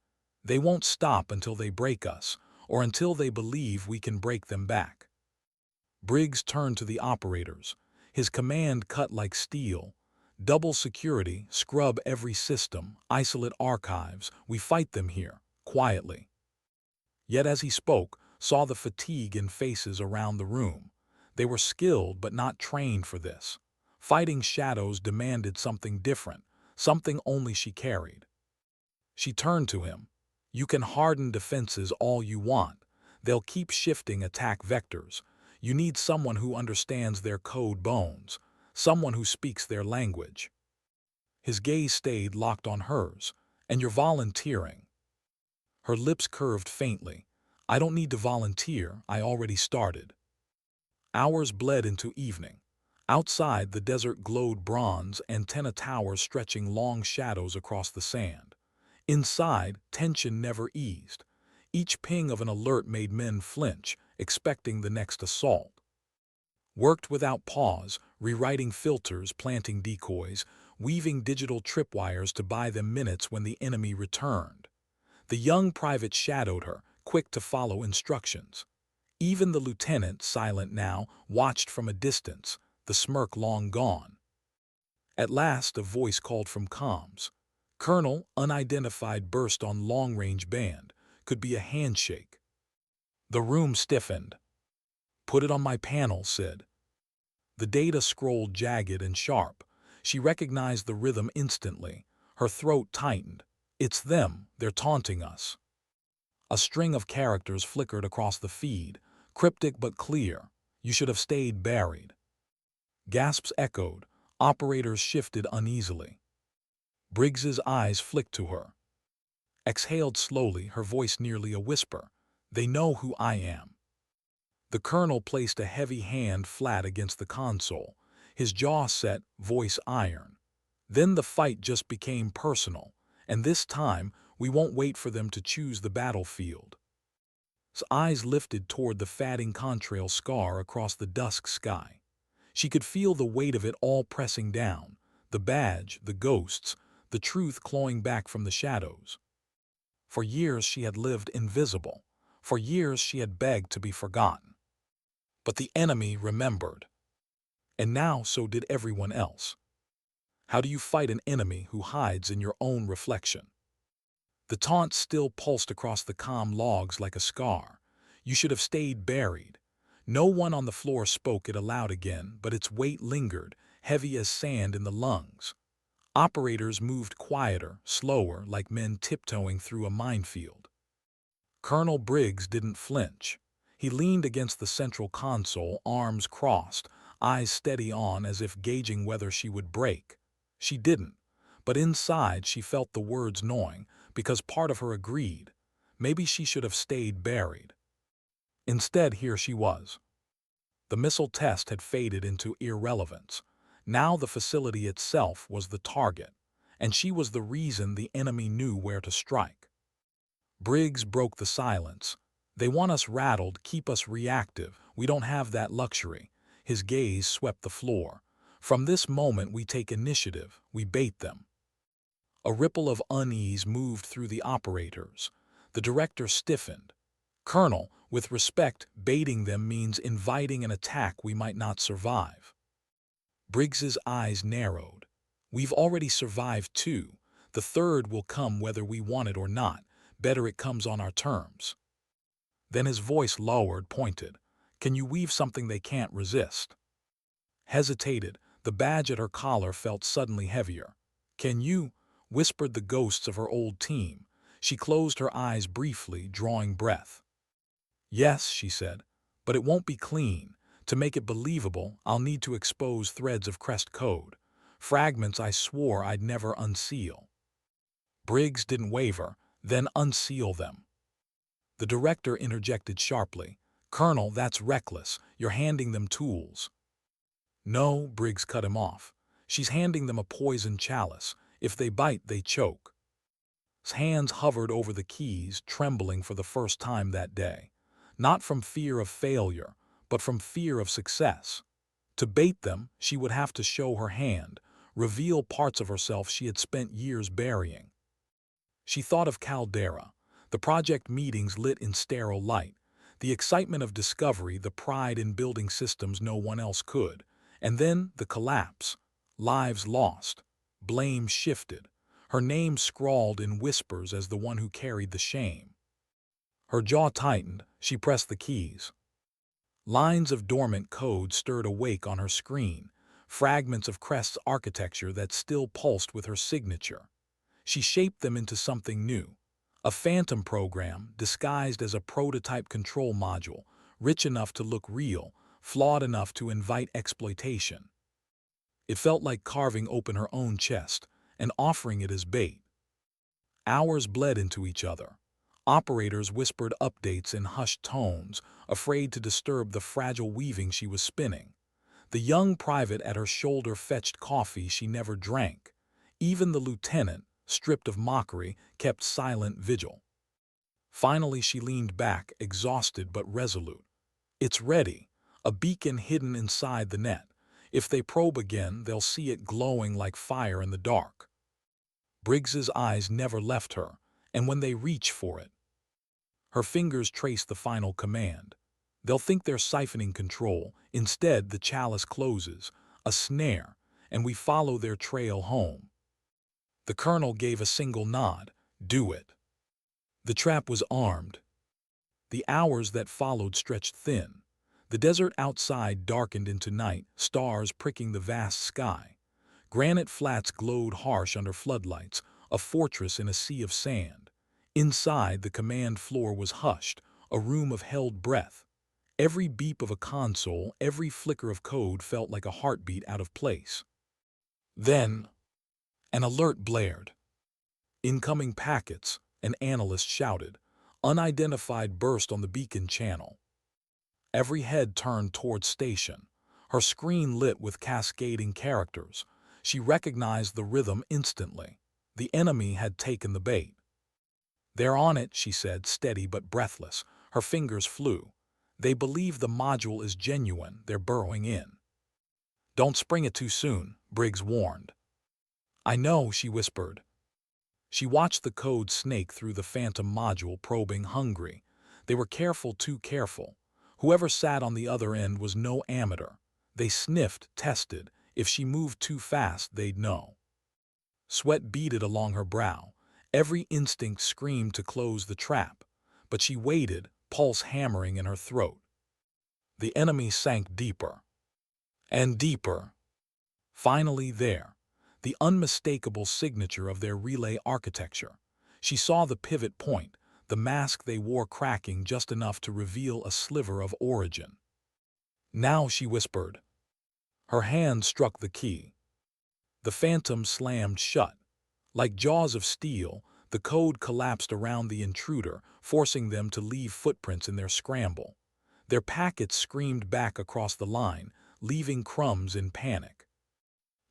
They won't stop until they break us, or until they believe we can break them back. Briggs turned to the operators. His command cut like steel. Double security, scrub every system, isolate archives. We fight them here, quietly. Yet as he spoke, saw the fatigue in faces around the room. They were skilled but not trained for this. Fighting shadows demanded something different, something only she carried. She turned to him. You can harden defenses all you want. They'll keep shifting attack vectors. You need someone who understands their code bones, someone who speaks their language. His gaze stayed locked on hers. And you're volunteering. Her lips curved faintly. I don't need to volunteer, I already started. Hours bled into evening. Outside, the desert glowed bronze, antenna towers stretching long shadows across the sand. Inside, tension never eased. Each ping of an alert made men flinch, expecting the next assault. Worked without pause, rewriting filters, planting decoys, weaving digital tripwires to buy them minutes when the enemy returned. The young private shadowed her, quick to follow instructions. Even the lieutenant, silent now, watched from a distance, the smirk long gone. At last, a voice called from comms. Colonel, unidentified, burst on long-range band. Could be a handshake. The room stiffened. Put it on my panel, Sid. The data scrolled jagged and sharp. She recognized the rhythm instantly. Her throat tightened. It's them, they're taunting us. A string of characters flickered across the feed, cryptic but clear. You should have stayed buried. Gasps echoed. Operators shifted uneasily. Briggs's eyes flicked to her. Exhaled slowly, her voice nearly a whisper. They know who I am. The colonel placed a heavy hand flat against the console. his jaw set, voice iron. Then the fight just became personal, and this time we won't wait for them to choose the battlefield. His eyes lifted toward the fatting contrail scar across the dusk sky. She could feel the weight of it all pressing down, the badge, the ghosts, the truth clawing back from the shadows. For years she had lived invisible. For years she had begged to be forgotten. But the enemy remembered. And now so did everyone else. How do you fight an enemy who hides in your own reflection? The taunt still pulsed across the calm logs like a scar. You should have stayed buried. No one on the floor spoke it aloud again, but its weight lingered, heavy as sand in the lungs. Operators moved quieter, slower, like men tiptoeing through a minefield. Colonel Briggs didn't flinch. He leaned against the central console, arms crossed, eyes steady on as if gauging whether she would break. She didn't, but inside she felt the words gnawing, because part of her agreed. Maybe she should have stayed buried. Instead, here she was. The missile test had faded into irrelevance. Now the facility itself was the target, and she was the reason the enemy knew where to strike. Briggs broke the silence. They want us rattled, keep us reactive. We don't have that luxury. His gaze swept the floor. From this moment we take initiative, we bait them. A ripple of unease moved through the operators. The director stiffened. Colonel, with respect, baiting them means inviting an attack we might not survive. Briggs's eyes narrowed. We've already survived two. The third will come whether we want it or not. Better it comes on our terms. Then his voice lowered, pointed. Can you weave something they can't resist? Hesitated. The badge at her collar felt suddenly heavier. Can you? Whispered the ghosts of her old team. She closed her eyes briefly, drawing breath. Yes, she said, but it won't be clean. To make it believable, I'll need to expose threads of crest code, fragments I swore I'd never unseal. Briggs didn't waver, then unseal them. The director interjected sharply. Colonel, that's reckless. You're handing them tools. No, Briggs cut him off. She's handing them a poison chalice. If they bite, they choke. His hands hovered over the keys, trembling for the first time that day. Not from fear of failure, but from fear of success. To bait them, she would have to show her hand, reveal parts of herself she had spent years burying. She thought of Caldera, the project meetings lit in sterile light, the excitement of discovery, the pride in building systems no one else could, and then the collapse, lives lost, blame shifted, her name scrawled in whispers as the one who carried the shame. Her jaw tightened, she pressed the keys. Lines of dormant code stirred awake on her screen, fragments of Crest's architecture that still pulsed with her signature. She shaped them into something new, a phantom program disguised as a prototype control module, rich enough to look real, flawed enough to invite exploitation. It felt like carving open her own chest and offering it as bait. Hours bled into each other. Operators whispered updates in hushed tones, afraid to disturb the fragile weaving she was spinning. The young private at her shoulder fetched coffee she never drank. Even the lieutenant, stripped of mockery, kept silent vigil. Finally she leaned back, exhausted but resolute. It's ready, a beacon hidden inside the net. If they probe again, they'll see it glowing like fire in the dark. Briggs's eyes never left her, and when they reach for it, her fingers trace the final command. They'll think they're siphoning control. Instead, the chalice closes, a snare, and we follow their trail home. The colonel gave a single nod. Do it. The trap was armed. The hours that followed stretched thin. The desert outside darkened into night, stars pricking the vast sky. Granite flats glowed harsh under floodlights, a fortress in a sea of sand. Inside, the command floor was hushed, a room of held breath. Every beep of a console, every flicker of code felt like a heartbeat out of place. Then, an alert blared. Incoming packets, an analyst shouted. Unidentified burst on the beacon channel. Every head turned toward station. Her screen lit with cascading characters. She recognized the rhythm instantly. The enemy had taken the bait. "They're on it," she said, steady but breathless. Her fingers flew. "They believe the module is genuine. They're burrowing in." "Don't spring it too soon," Briggs warned. "I know," she whispered. She watched the code snake through the phantom module, probing, hungry. They were careful, too careful. Whoever sat on the other end was no amateur. They sniffed, tested. If she moved too fast, they'd know. Sweat beaded along her brow. Every instinct screamed to close the trap. But she waited, pulse hammering in her throat. The enemy sank deeper. And deeper. Finally there. The unmistakable signature of their relay architecture. She saw the pivot point, the mask they wore cracking just enough to reveal a sliver of origin. "Now," she whispered. Her hand struck the key. The phantom slammed shut. Like jaws of steel, the code collapsed around the intruder, forcing them to leave footprints in their scramble. Their packets screamed back across the line, leaving crumbs in panic.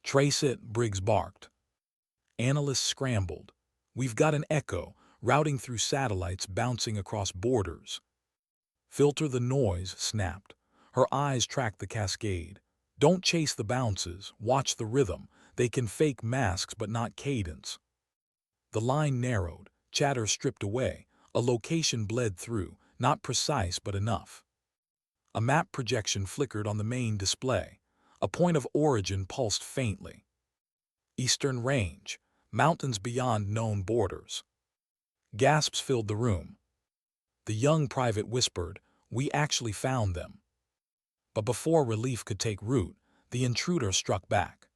"Trace it," Briggs barked. Analysts scrambled. "We've got an echo, routing through satellites, bouncing across borders." "Filter the noise," snapped. Her eyes tracked the cascade. "Don't chase the bounces, watch the rhythm. They can fake masks but not cadence." The line narrowed, chatter stripped away, a location bled through, not precise but enough. A map projection flickered on the main display. A point of origin pulsed faintly. Eastern Range, mountains beyond known borders. Gasps filled the room. The young private whispered, "We actually found them." But before relief could take root, the intruder struck back.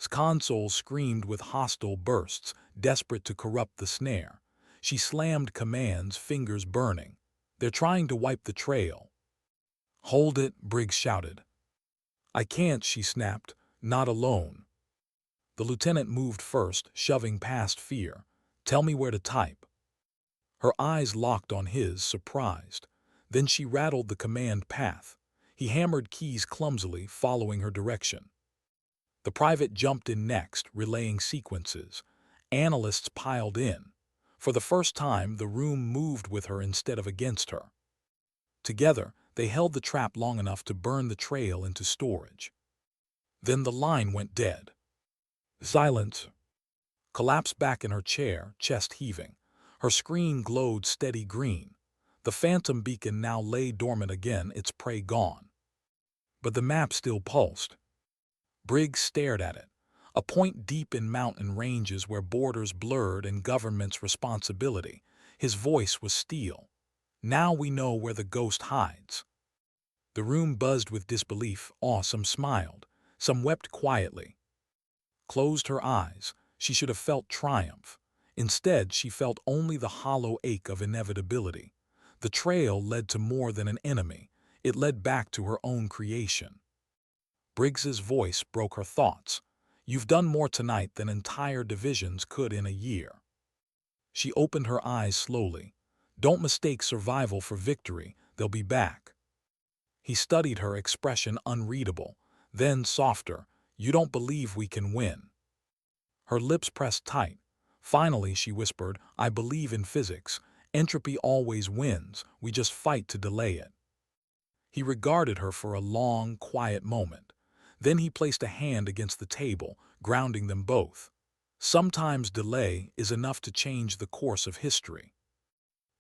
Console screamed with hostile bursts, desperate to corrupt the snare. She slammed commands, fingers burning. "They're trying to wipe the trail." "Hold it," Briggs shouted. "I can't," she snapped. "Not alone." The lieutenant moved first, shoving past fear. "Tell me where to type." Her eyes locked on his, surprised. Then she rattled the command path. He hammered keys clumsily, following her direction. The private jumped in next, relaying sequences. Analysts piled in. For the first time, the room moved with her instead of against her. Together, they held the trap long enough to burn the trail into storage. Then the line went dead. Silence. Collapsed back in her chair, chest heaving. Her screen glowed steady green. The phantom beacon now lay dormant again, its prey gone. But the map still pulsed. Briggs stared at it. A point deep in mountain ranges where borders blurred and government's responsibility. His voice was steel. "Now we know where the ghost hides." The room buzzed with disbelief. Some smiled. Some wept quietly. Closed her eyes. She should have felt triumph. Instead, she felt only the hollow ache of inevitability. The trail led to more than an enemy. It led back to her own creation. Briggs's voice broke her thoughts. "You've done more tonight than entire divisions could in a year." She opened her eyes slowly. "Don't mistake survival for victory. They'll be back." He studied her expression, unreadable. Then, softer, "You don't believe we can win." Her lips pressed tight. Finally, she whispered, "I believe in physics. Entropy always wins. We just fight to delay it." He regarded her for a long, quiet moment. Then he placed a hand against the table, grounding them both. "Sometimes delay is enough to change the course of history."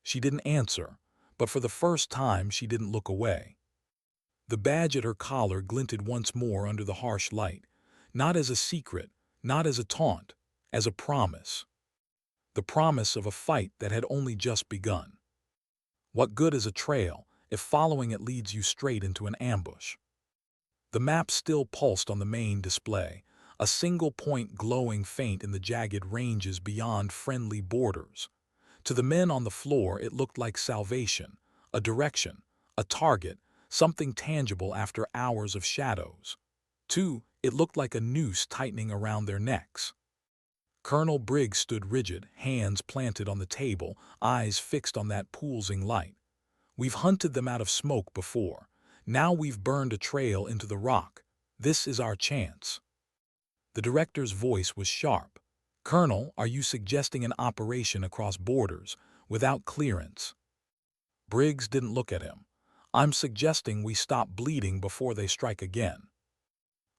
She didn't answer, but for the first time she didn't look away. The badge at her collar glinted once more under the harsh light, not as a secret, not as a taunt, as a promise. The promise of a fight that had only just begun. What good is a trail if following it leads you straight into an ambush? The map still pulsed on the main display, a single point glowing faint in the jagged ranges beyond friendly borders. To the men on the floor, it looked like salvation, a direction, a target, something tangible after hours of shadows. It looked like a noose tightening around their necks. Colonel Briggs stood rigid, hands planted on the table, eyes fixed on that pulsing light. "We've hunted them out of smoke before. Now we've burned a trail into the rock. This is our chance. The director's voice was sharp. Colonel, are you suggesting an operation across borders without clearance? Briggs didn't look at him. I'm suggesting we stop bleeding before they strike again.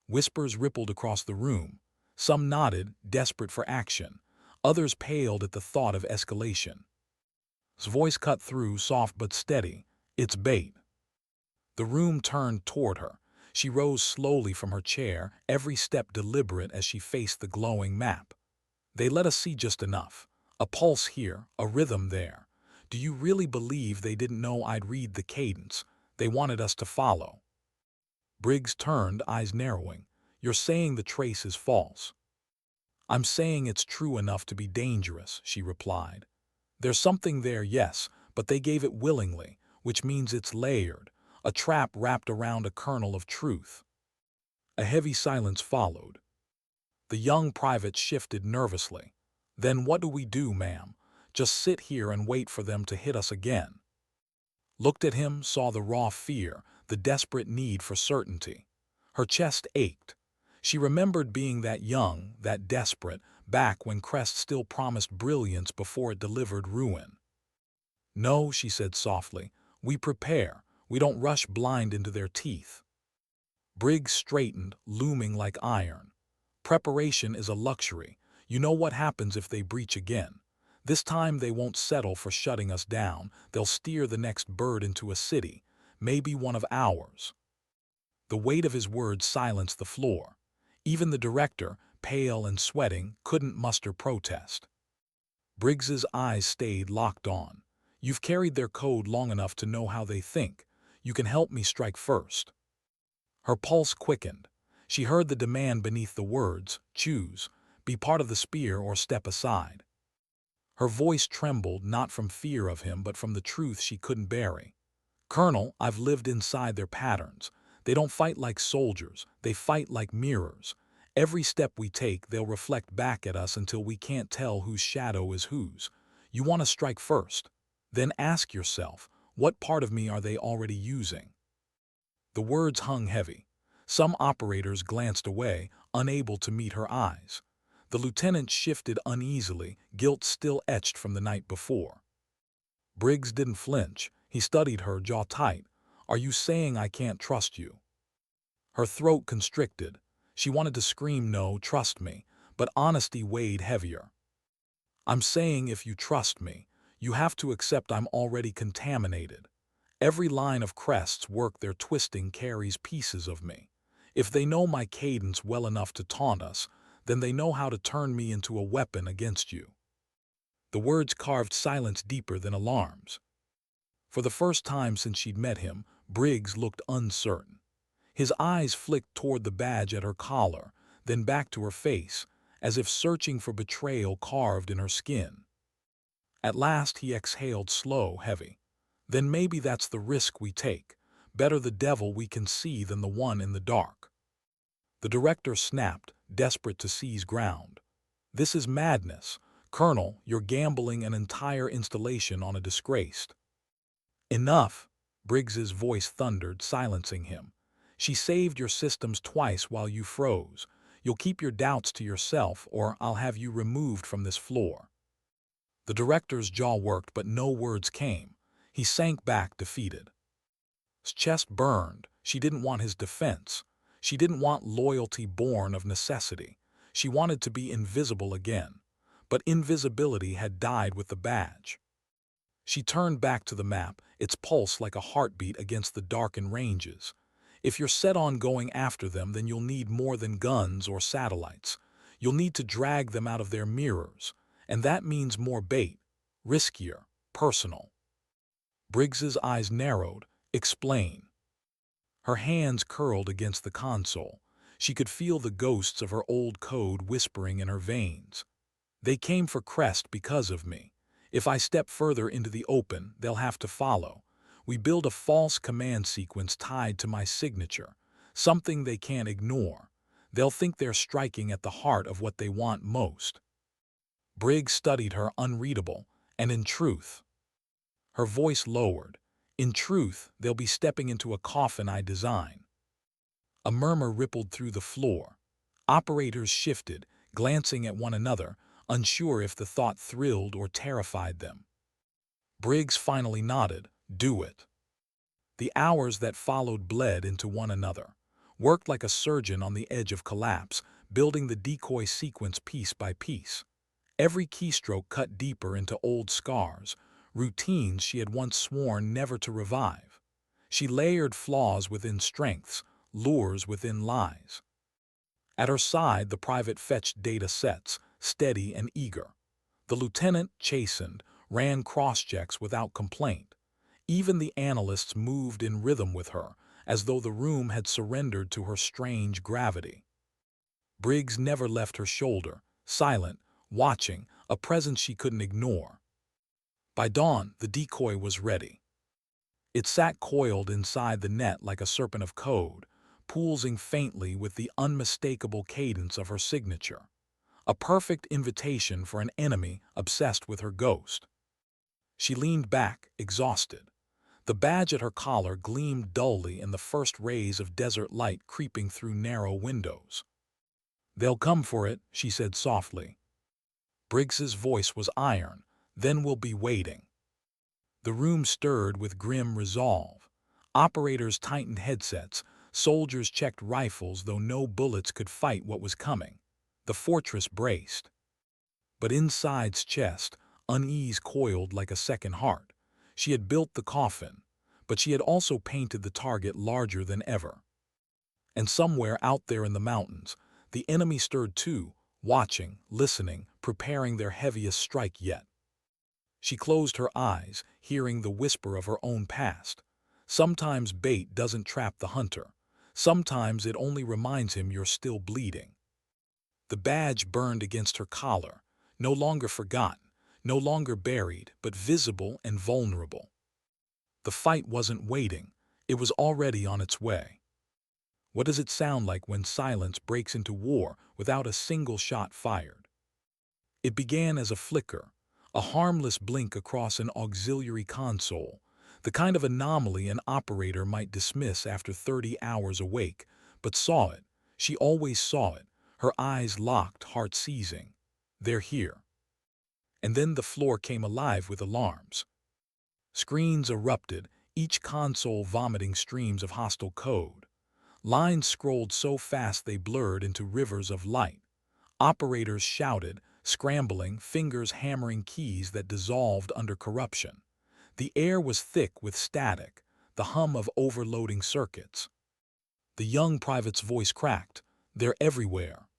Whispers rippled across the room. Some nodded, desperate for action. Others paled at the thought of escalation. His voice cut through, soft but steady. It's bait. The room turned toward her. She rose slowly from her chair, every step deliberate as she faced the glowing map. They let us see just enough. A pulse here, a rhythm there. Do you really believe they didn't know I'd read the cadence? They wanted us to follow. Briggs turned, eyes narrowing. You're saying the trace is false. I'm saying it's true enough to be dangerous, she replied. There's something there, yes, but they gave it willingly, which means it's layered, a trap wrapped around a kernel of truth. A heavy silence followed. The young private shifted nervously. Then what do we do, ma'am? Just sit here and wait for them to hit us again. Looked at him, saw the raw fear, the desperate need for certainty. Her chest ached. She remembered being that young, that desperate, back when Crest still promised brilliance before it delivered ruin. No, she said softly, we prepare. We don't rush blind into their teeth. Briggs straightened, looming like iron. Preparation is a luxury. You know what happens if they breach again. This time they won't settle for shutting us down. They'll steer the next bird into a city, maybe one of ours. The weight of his words silenced the floor. Even the director, pale and sweating, couldn't muster protest. Briggs's eyes stayed locked on. You've carried their code long enough to know how they think. You can help me strike first. Her pulse quickened. She heard the demand beneath the words, choose, be part of the spear or step aside. Her voice trembled not from fear of him but from the truth she couldn't bury. Colonel, I've lived inside their patterns. They don't fight like soldiers, they fight like mirrors. Every step we take, they'll reflect back at us until we can't tell whose shadow is whose. You want to strike first. Then ask yourself, what part of me are they already using? The words hung heavy. Some operators glanced away, unable to meet her eyes. The lieutenant shifted uneasily, guilt still etched from the night before. Briggs didn't flinch. He studied her, jaw tight. Are you saying I can't trust you? Her throat constricted. She wanted to scream no, trust me, but honesty weighed heavier. I'm saying if you trust me, you have to accept I'm already contaminated. Every line of Crest's work they're twisting carries pieces of me. If they know my cadence well enough to taunt us, then they know how to turn me into a weapon against you. The words carved silence deeper than alarms. For the first time since she'd met him, Briggs looked uncertain. His eyes flicked toward the badge at her collar, then back to her face, as if searching for betrayal carved in her skin. At last he exhaled slow, heavy. Then maybe that's the risk we take. Better the devil we can see than the one in the dark. The director snapped, desperate to seize ground. This is madness. Colonel, you're gambling an entire installation on a disgraced. Enough, Briggs's voice thundered, silencing him. She saved your systems twice while you froze. You'll keep your doubts to yourself, or I'll have you removed from this floor. The director's jaw worked, but no words came. He sank back, defeated. His chest burned. She didn't want his defense. She didn't want loyalty born of necessity. She wanted to be invisible again. But invisibility had died with the badge. She turned back to the map, its pulse like a heartbeat against the darkened ranges. If you're set on going after them, then you'll need more than guns or satellites. You'll need to drag them out of their mirrors. And that means more bait, riskier, personal. Briggs's eyes narrowed. Explain. Her hands curled against the console. She could feel the ghosts of her old code whispering in her veins. They came for Crest because of me. If I step further into the open, they'll have to follow. We build a false command sequence tied to my signature, something they can't ignore. They'll think they're striking at the heart of what they want most. Briggs studied her, unreadable, and in truth. Her voice lowered. In truth, they'll be stepping into a coffin I design. A murmur rippled through the floor. Operators shifted, glancing at one another, unsure if the thought thrilled or terrified them. Briggs finally nodded. Do it. The hours that followed bled into one another, worked like a surgeon on the edge of collapse, building the decoy sequence piece by piece. Every keystroke cut deeper into old scars, routines she had once sworn never to revive. She layered flaws within strengths, lures within lies. At her side, the private fetched data sets, steady and eager. The lieutenant, chastened, ran cross-checks without complaint. Even the analysts moved in rhythm with her, as though the room had surrendered to her strange gravity. Briggs never left her shoulder, silent, watching, a presence she couldn't ignore. By dawn, the decoy was ready. It sat coiled inside the net like a serpent of code, pulsing faintly with the unmistakable cadence of her signature. A perfect invitation for an enemy obsessed with her ghost. She leaned back, exhausted. The badge at her collar gleamed dully in the first rays of desert light creeping through narrow windows. "They'll come for it," she said softly. Briggs's voice was iron. "Then we'll be waiting." The room stirred with grim resolve. Operators tightened headsets. Soldiers checked rifles, though no bullets could fight what was coming. The fortress braced. But inside's chest, unease coiled like a second heart. She had built the coffin, but she had also painted the target larger than ever. And somewhere out there in the mountains, the enemy stirred too, watching, listening, preparing their heaviest strike yet. She closed her eyes, hearing the whisper of her own past. Sometimes bait doesn't trap the hunter. Sometimes it only reminds him you're still bleeding. The badge burned against her collar, no longer forgotten, no longer buried, but visible and vulnerable. The fight wasn't waiting. It was already on its way. What does it sound like when silence breaks into war without a single shot fired? It began as a flicker, a harmless blink across an auxiliary console, the kind of anomaly an operator might dismiss after 30 hours awake, but saw it. She always saw it, her eyes locked, heart seizing. They're here. And then the floor came alive with alarms. Screens erupted, each console vomiting streams of hostile code. Lines scrolled so fast they blurred into rivers of light. Operators shouted, scrambling, fingers hammering keys that dissolved under corruption. The air was thick with static, the hum of overloading circuits. The young private's voice cracked. "They're everywhere."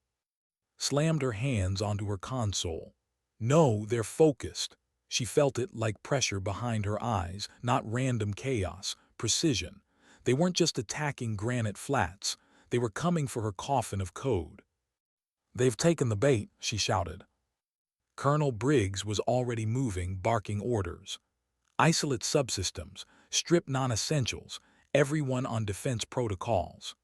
Slammed her hands onto her console. "No, they're focused." She felt it like pressure behind her eyes, not random chaos, precision. They weren't just attacking granite flats. They were coming for her coffin of code. "They've taken the bait," she shouted. Colonel Briggs was already moving, barking orders. Isolate subsystems, strip non-essentials, everyone on defense protocols.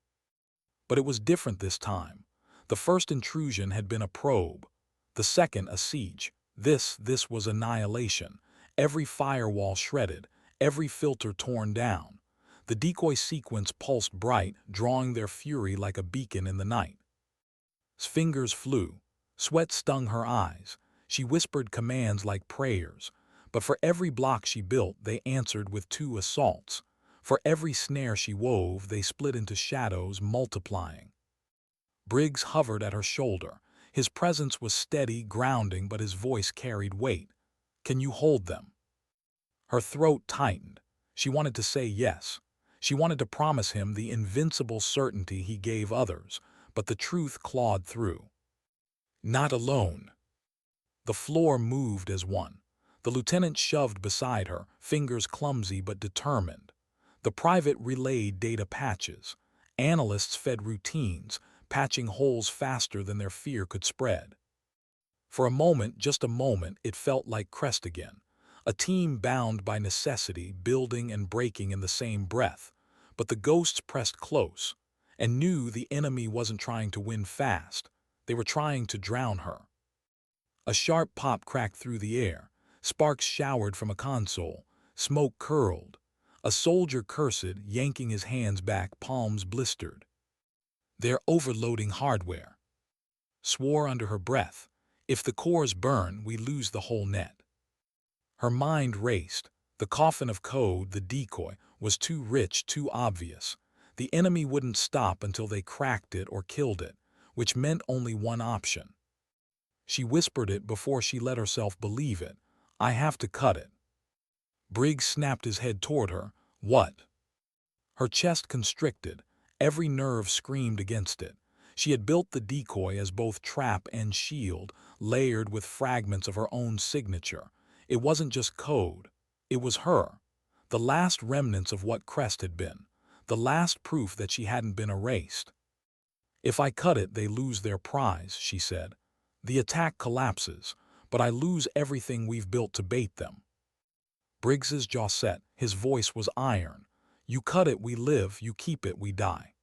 But it was different this time. The first intrusion had been a probe. The second, a siege. This was annihilation. Every firewall shredded, every filter torn down. The decoy sequence pulsed bright, drawing their fury like a beacon in the night. Fingers flew. Sweat stung her eyes. She whispered commands like prayers. But for every block she built, they answered with 2 assaults. For every snare she wove, they split into shadows, multiplying. Briggs hovered at her shoulder. His presence was steady, grounding, but his voice carried weight. "Can you hold them?" Her throat tightened. She wanted to say yes. She wanted to promise him the invincible certainty he gave others, but the truth clawed through. Not alone. The floor moved as one. The lieutenant shoved beside her, fingers clumsy but determined. The private relayed data patches. Analysts fed routines, patching holes faster than their fear could spread. For a moment, just a moment, it felt like Crest again. A team bound by necessity, building and breaking in the same breath. But the ghosts pressed close, and knew the enemy wasn't trying to win fast. They were trying to drown her. A sharp pop cracked through the air. Sparks showered from a console. Smoke curled. A soldier cursed, yanking his hands back, palms blistered. "They're overloading hardware." Swore under her breath. "If the cores burn, we lose the whole net." Her mind raced. The coffin of code, the decoy, was too rich, too obvious. The enemy wouldn't stop until they cracked it or killed it, which meant only one option. She whispered it before she let herself believe it. "I have to cut it." Briggs snapped his head toward her. "What?" Her chest constricted. Every nerve screamed against it. She had built the decoy as both trap and shield, layered with fragments of her own signature. It wasn't just code. It was her. The last remnants of what Crest had been. The last proof that she hadn't been erased. "If I cut it, they lose their prize," she said. "The attack collapses, but I lose everything we've built to bait them." Briggs's jaw set. His voice was iron. "You cut it, we live. You keep it, we die."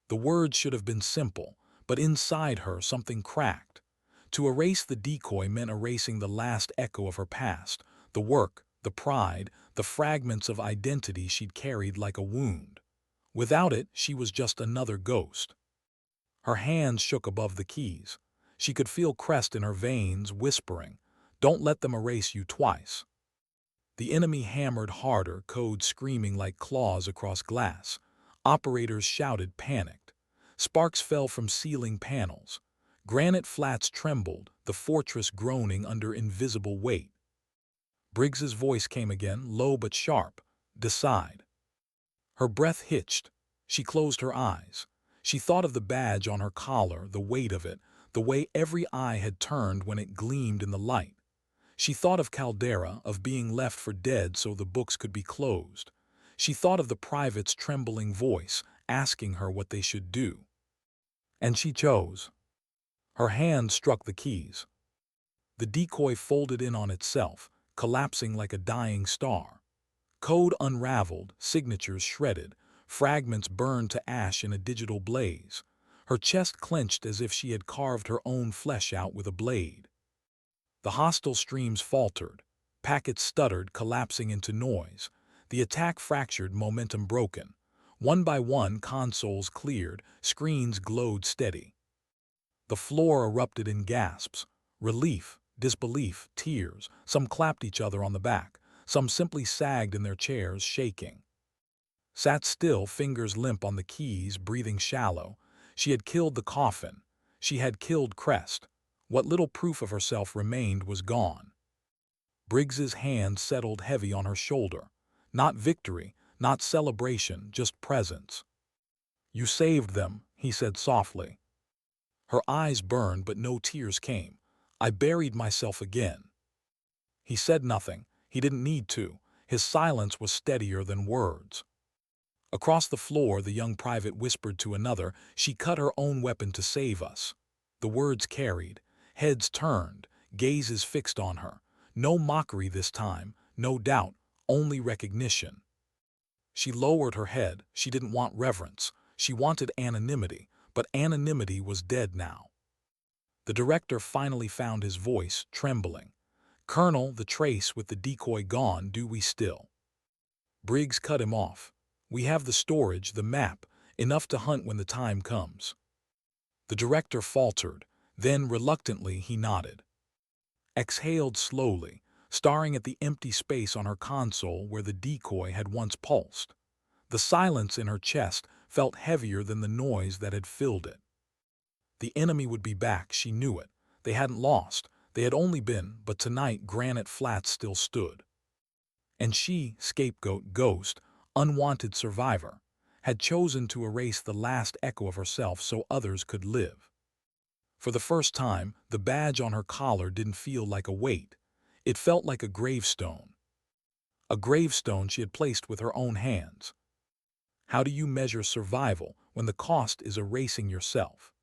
The words should have been simple, but inside her something cracked. To erase the decoy meant erasing the last echo of her past, the work, the pride, the fragments of identity she'd carried like a wound. Without it, she was just another ghost. Her hands shook above the keys. She could feel Crest in her veins, whispering, "Don't let them erase you twice." The enemy hammered harder, code screaming like claws across glass. Operators shouted, panicked. Sparks fell from ceiling panels. Granite flats trembled, the fortress groaning under invisible weight. Briggs's voice came again, low but sharp. "Decide." Her breath hitched. She closed her eyes. She thought of the badge on her collar, the weight of it, the way every eye had turned when it gleamed in the light. She thought of Caldera, of being left for dead so the books could be closed. She thought of the private's trembling voice, asking her what they should do. And she chose. Her hand struck the keys. The decoy folded in on itself, collapsing like a dying star. Code unraveled, signatures shredded, fragments burned to ash in a digital blaze. Her chest clenched as if she had carved her own flesh out with a blade. The hostile streams faltered. Packets stuttered, collapsing into noise. The attack fractured, momentum broken. One by one, consoles cleared, screens glowed steady. The floor erupted in gasps. Relief, disbelief, tears. Some clapped each other on the back. Some simply sagged in their chairs, shaking. Sat still, fingers limp on the keys, breathing shallow. She had killed the coffin. She had killed Crest. What little proof of herself remained was gone. Briggs's hand settled heavy on her shoulder. Not victory, not celebration, just presence. "You saved them," he said softly. Her eyes burned, but no tears came. "I buried myself again." He said nothing. He didn't need to. His silence was steadier than words. Across the floor, the young private whispered to another, "She cut her own weapon to save us." The words carried. Heads turned, gazes fixed on her. No mockery this time, no doubt, only recognition. She lowered her head. She didn't want reverence. She wanted anonymity, but anonymity was dead now. The director finally found his voice, trembling. "Colonel, the trace with the decoy gone, do we still?" Briggs cut him off. "We have the storage, the map, enough to hunt when the time comes." The director faltered. Then, reluctantly, he nodded. Exhaled slowly, staring at the empty space on her console where the decoy had once pulsed. The silence in her chest felt heavier than the noise that had filled it. The enemy would be back, she knew it. They hadn't lost. They had only been, but tonight Granite Flats still stood. And she, scapegoat, ghost, unwanted survivor, had chosen to erase the last echo of herself so others could live. For the first time, the badge on her collar didn't feel like a weight. It felt like a gravestone. A gravestone she had placed with her own hands. How do you measure survival when the cost is erasing yourself?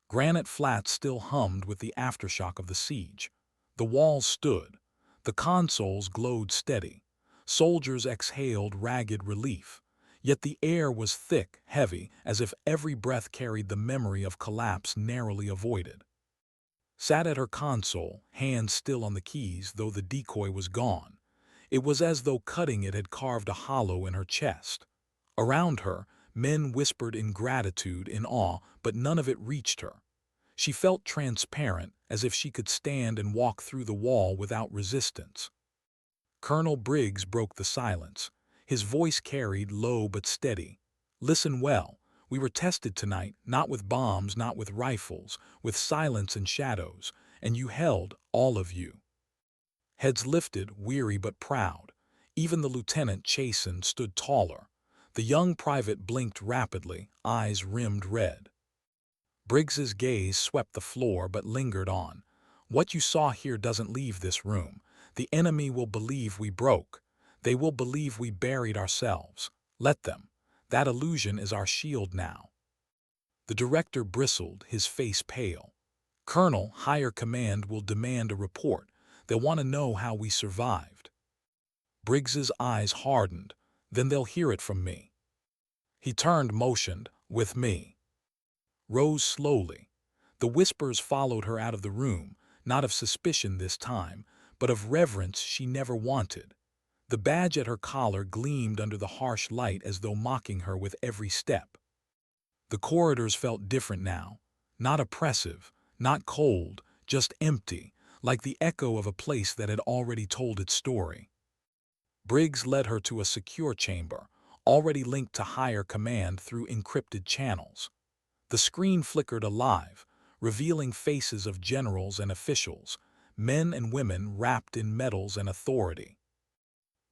Granite Flats still hummed with the aftershock of the siege. The walls stood. The consoles glowed steady. Soldiers exhaled ragged relief. Yet the air was thick, heavy, as if every breath carried the memory of collapse narrowly avoided. Sat at her console, hands still on the keys, though the decoy was gone. It was as though cutting it had carved a hollow in her chest. Around her, men whispered in gratitude, in awe, but none of it reached her. She felt transparent, as if she could stand and walk through the wall without resistance. Colonel Briggs broke the silence. His voice carried, low but steady. "Listen well. We were tested tonight, not with bombs, not with rifles, with silence and shadows, and you held, all of you." Heads lifted, weary but proud. Even the lieutenant, chastened, stood taller. The young private blinked rapidly, eyes rimmed red. Briggs's gaze swept the floor but lingered on. "What you saw here doesn't leave this room. The enemy will believe we broke. They will believe we buried ourselves. Let them. That illusion is our shield now." The director bristled, his face pale. "Colonel, higher command will demand a report. They'll want to know how we survived." Briggs's eyes hardened. "Then they'll hear it from me." He turned, motioned, "With me." Rose slowly. The whispers followed her out of the room, not of suspicion this time, but of reverence she never wanted. The badge at her collar gleamed under the harsh light as though mocking her with every step. The corridors felt different now, not oppressive, not cold, just empty, like the echo of a place that had already told its story. Briggs led her to a secure chamber, already linked to higher command through encrypted channels. The screen flickered alive, revealing faces of generals and officials, men and women wrapped in medals and authority.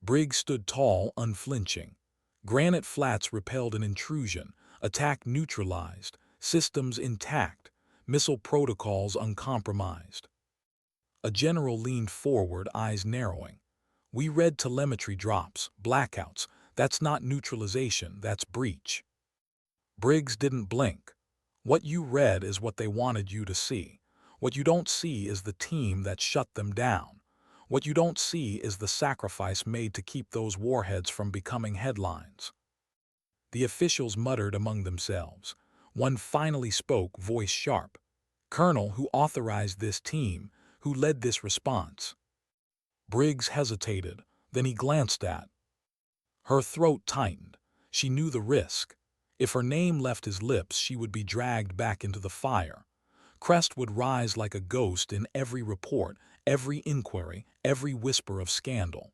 Briggs stood tall, unflinching. Granite flats repelled an intrusion, attack neutralized, systems intact, missile protocols uncompromised. A general leaned forward, eyes narrowing. "We read telemetry drops, blackouts. That's not neutralization, that's breach." Briggs didn't blink. "What you read is what they wanted you to see. What you don't see is the team that shut them down. What you don't see is the sacrifice made to keep those warheads from becoming headlines." The officials muttered among themselves. One finally spoke, voice sharp. "Colonel, who authorized this team? Who led this response?" Briggs hesitated. Then he glanced at. Her throat tightened. She knew the risk. If her name left his lips, she would be dragged back into the fire. Crest would rise like a ghost in every report, every inquiry, every whisper of scandal.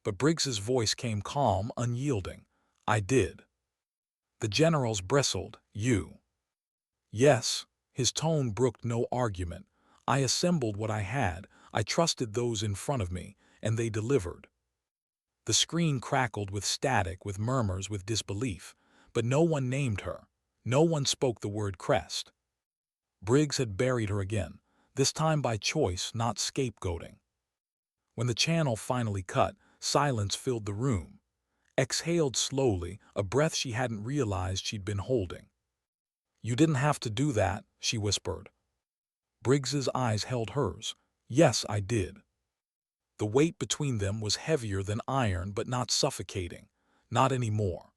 But Briggs's voice came calm, unyielding. "I did." The generals bristled. "You?" "Yes." His tone brooked no argument. "I assembled what I had. I trusted those in front of me, and they delivered." The screen crackled with static, with murmurs, with disbelief. But no one named her. No one spoke the word crest. Briggs had buried her again, this time by choice, not scapegoating. When the channel finally cut, silence filled the room. Exhaled slowly, a breath she hadn't realized she'd been holding. "You didn't have to do that," she whispered. Briggs's eyes held hers. "Yes, I did." The weight between them was heavier than iron, but not suffocating. Not anymore.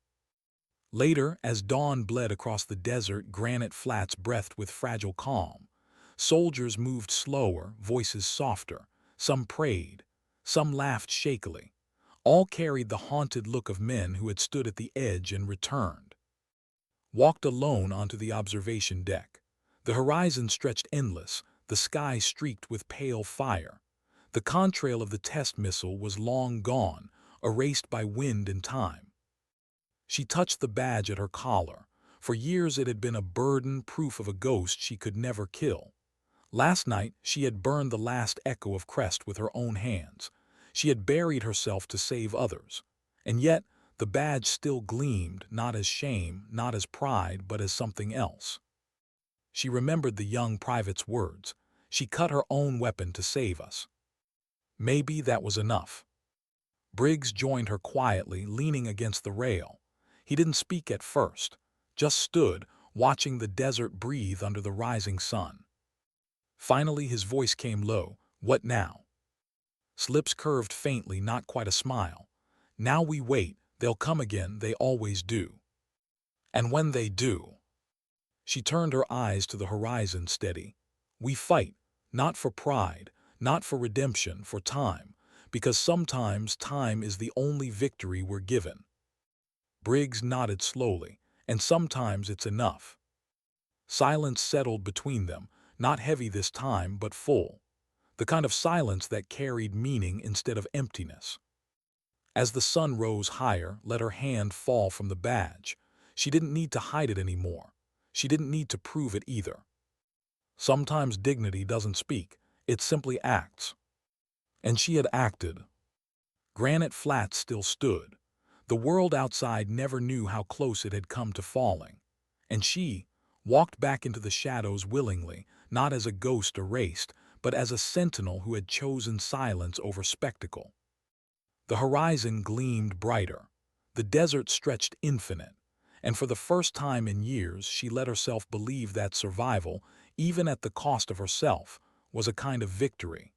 Later, as dawn bled across the desert, granite flats breathed with fragile calm. Soldiers moved slower, voices softer. Some prayed. Some laughed shakily. All carried the haunted look of men who had stood at the edge and returned. Walked alone onto the observation deck. The horizon stretched endless, the sky streaked with pale fire. The contrail of the test missile was long gone, erased by wind and time. She touched the badge at her collar. For years it had been a burden, proof of a ghost she could never kill. Last night she had burned the last echo of crest with her own hands. She had buried herself to save others. And yet the badge still gleamed, not as shame, not as pride, but as something else. She remembered the young private's words. She cut her own weapon to save us. Maybe that was enough. Briggs joined her quietly, leaning against the rail. He didn't speak at first, just stood, watching the desert breathe under the rising sun. Finally his voice came low. "What now?" Lips curved faintly, not quite a smile. "Now we wait. They'll come again, they always do. And when they do—" She turned her eyes to the horizon, steady. "We fight, not for pride, not for redemption, for time. because sometimes time is the only victory we're given. Briggs nodded slowly, and sometimes it's enough. Silence settled between them, not heavy this time, but full. The kind of silence that carried meaning instead of emptiness. As the sun rose higher, let her hand fall from the badge. She didn't need to hide it anymore. She didn't need to prove it either. Sometimes dignity doesn't speak, it simply acts. And she had acted. Granite Flats still stood. The world outside never knew how close it had come to falling. And she walked back into the shadows willingly, not as a ghost erased, but as a sentinel who had chosen silence over spectacle. The horizon gleamed brighter. The desert stretched infinite. And for the first time in years, she let herself believe that survival, even at the cost of herself, was a kind of victory.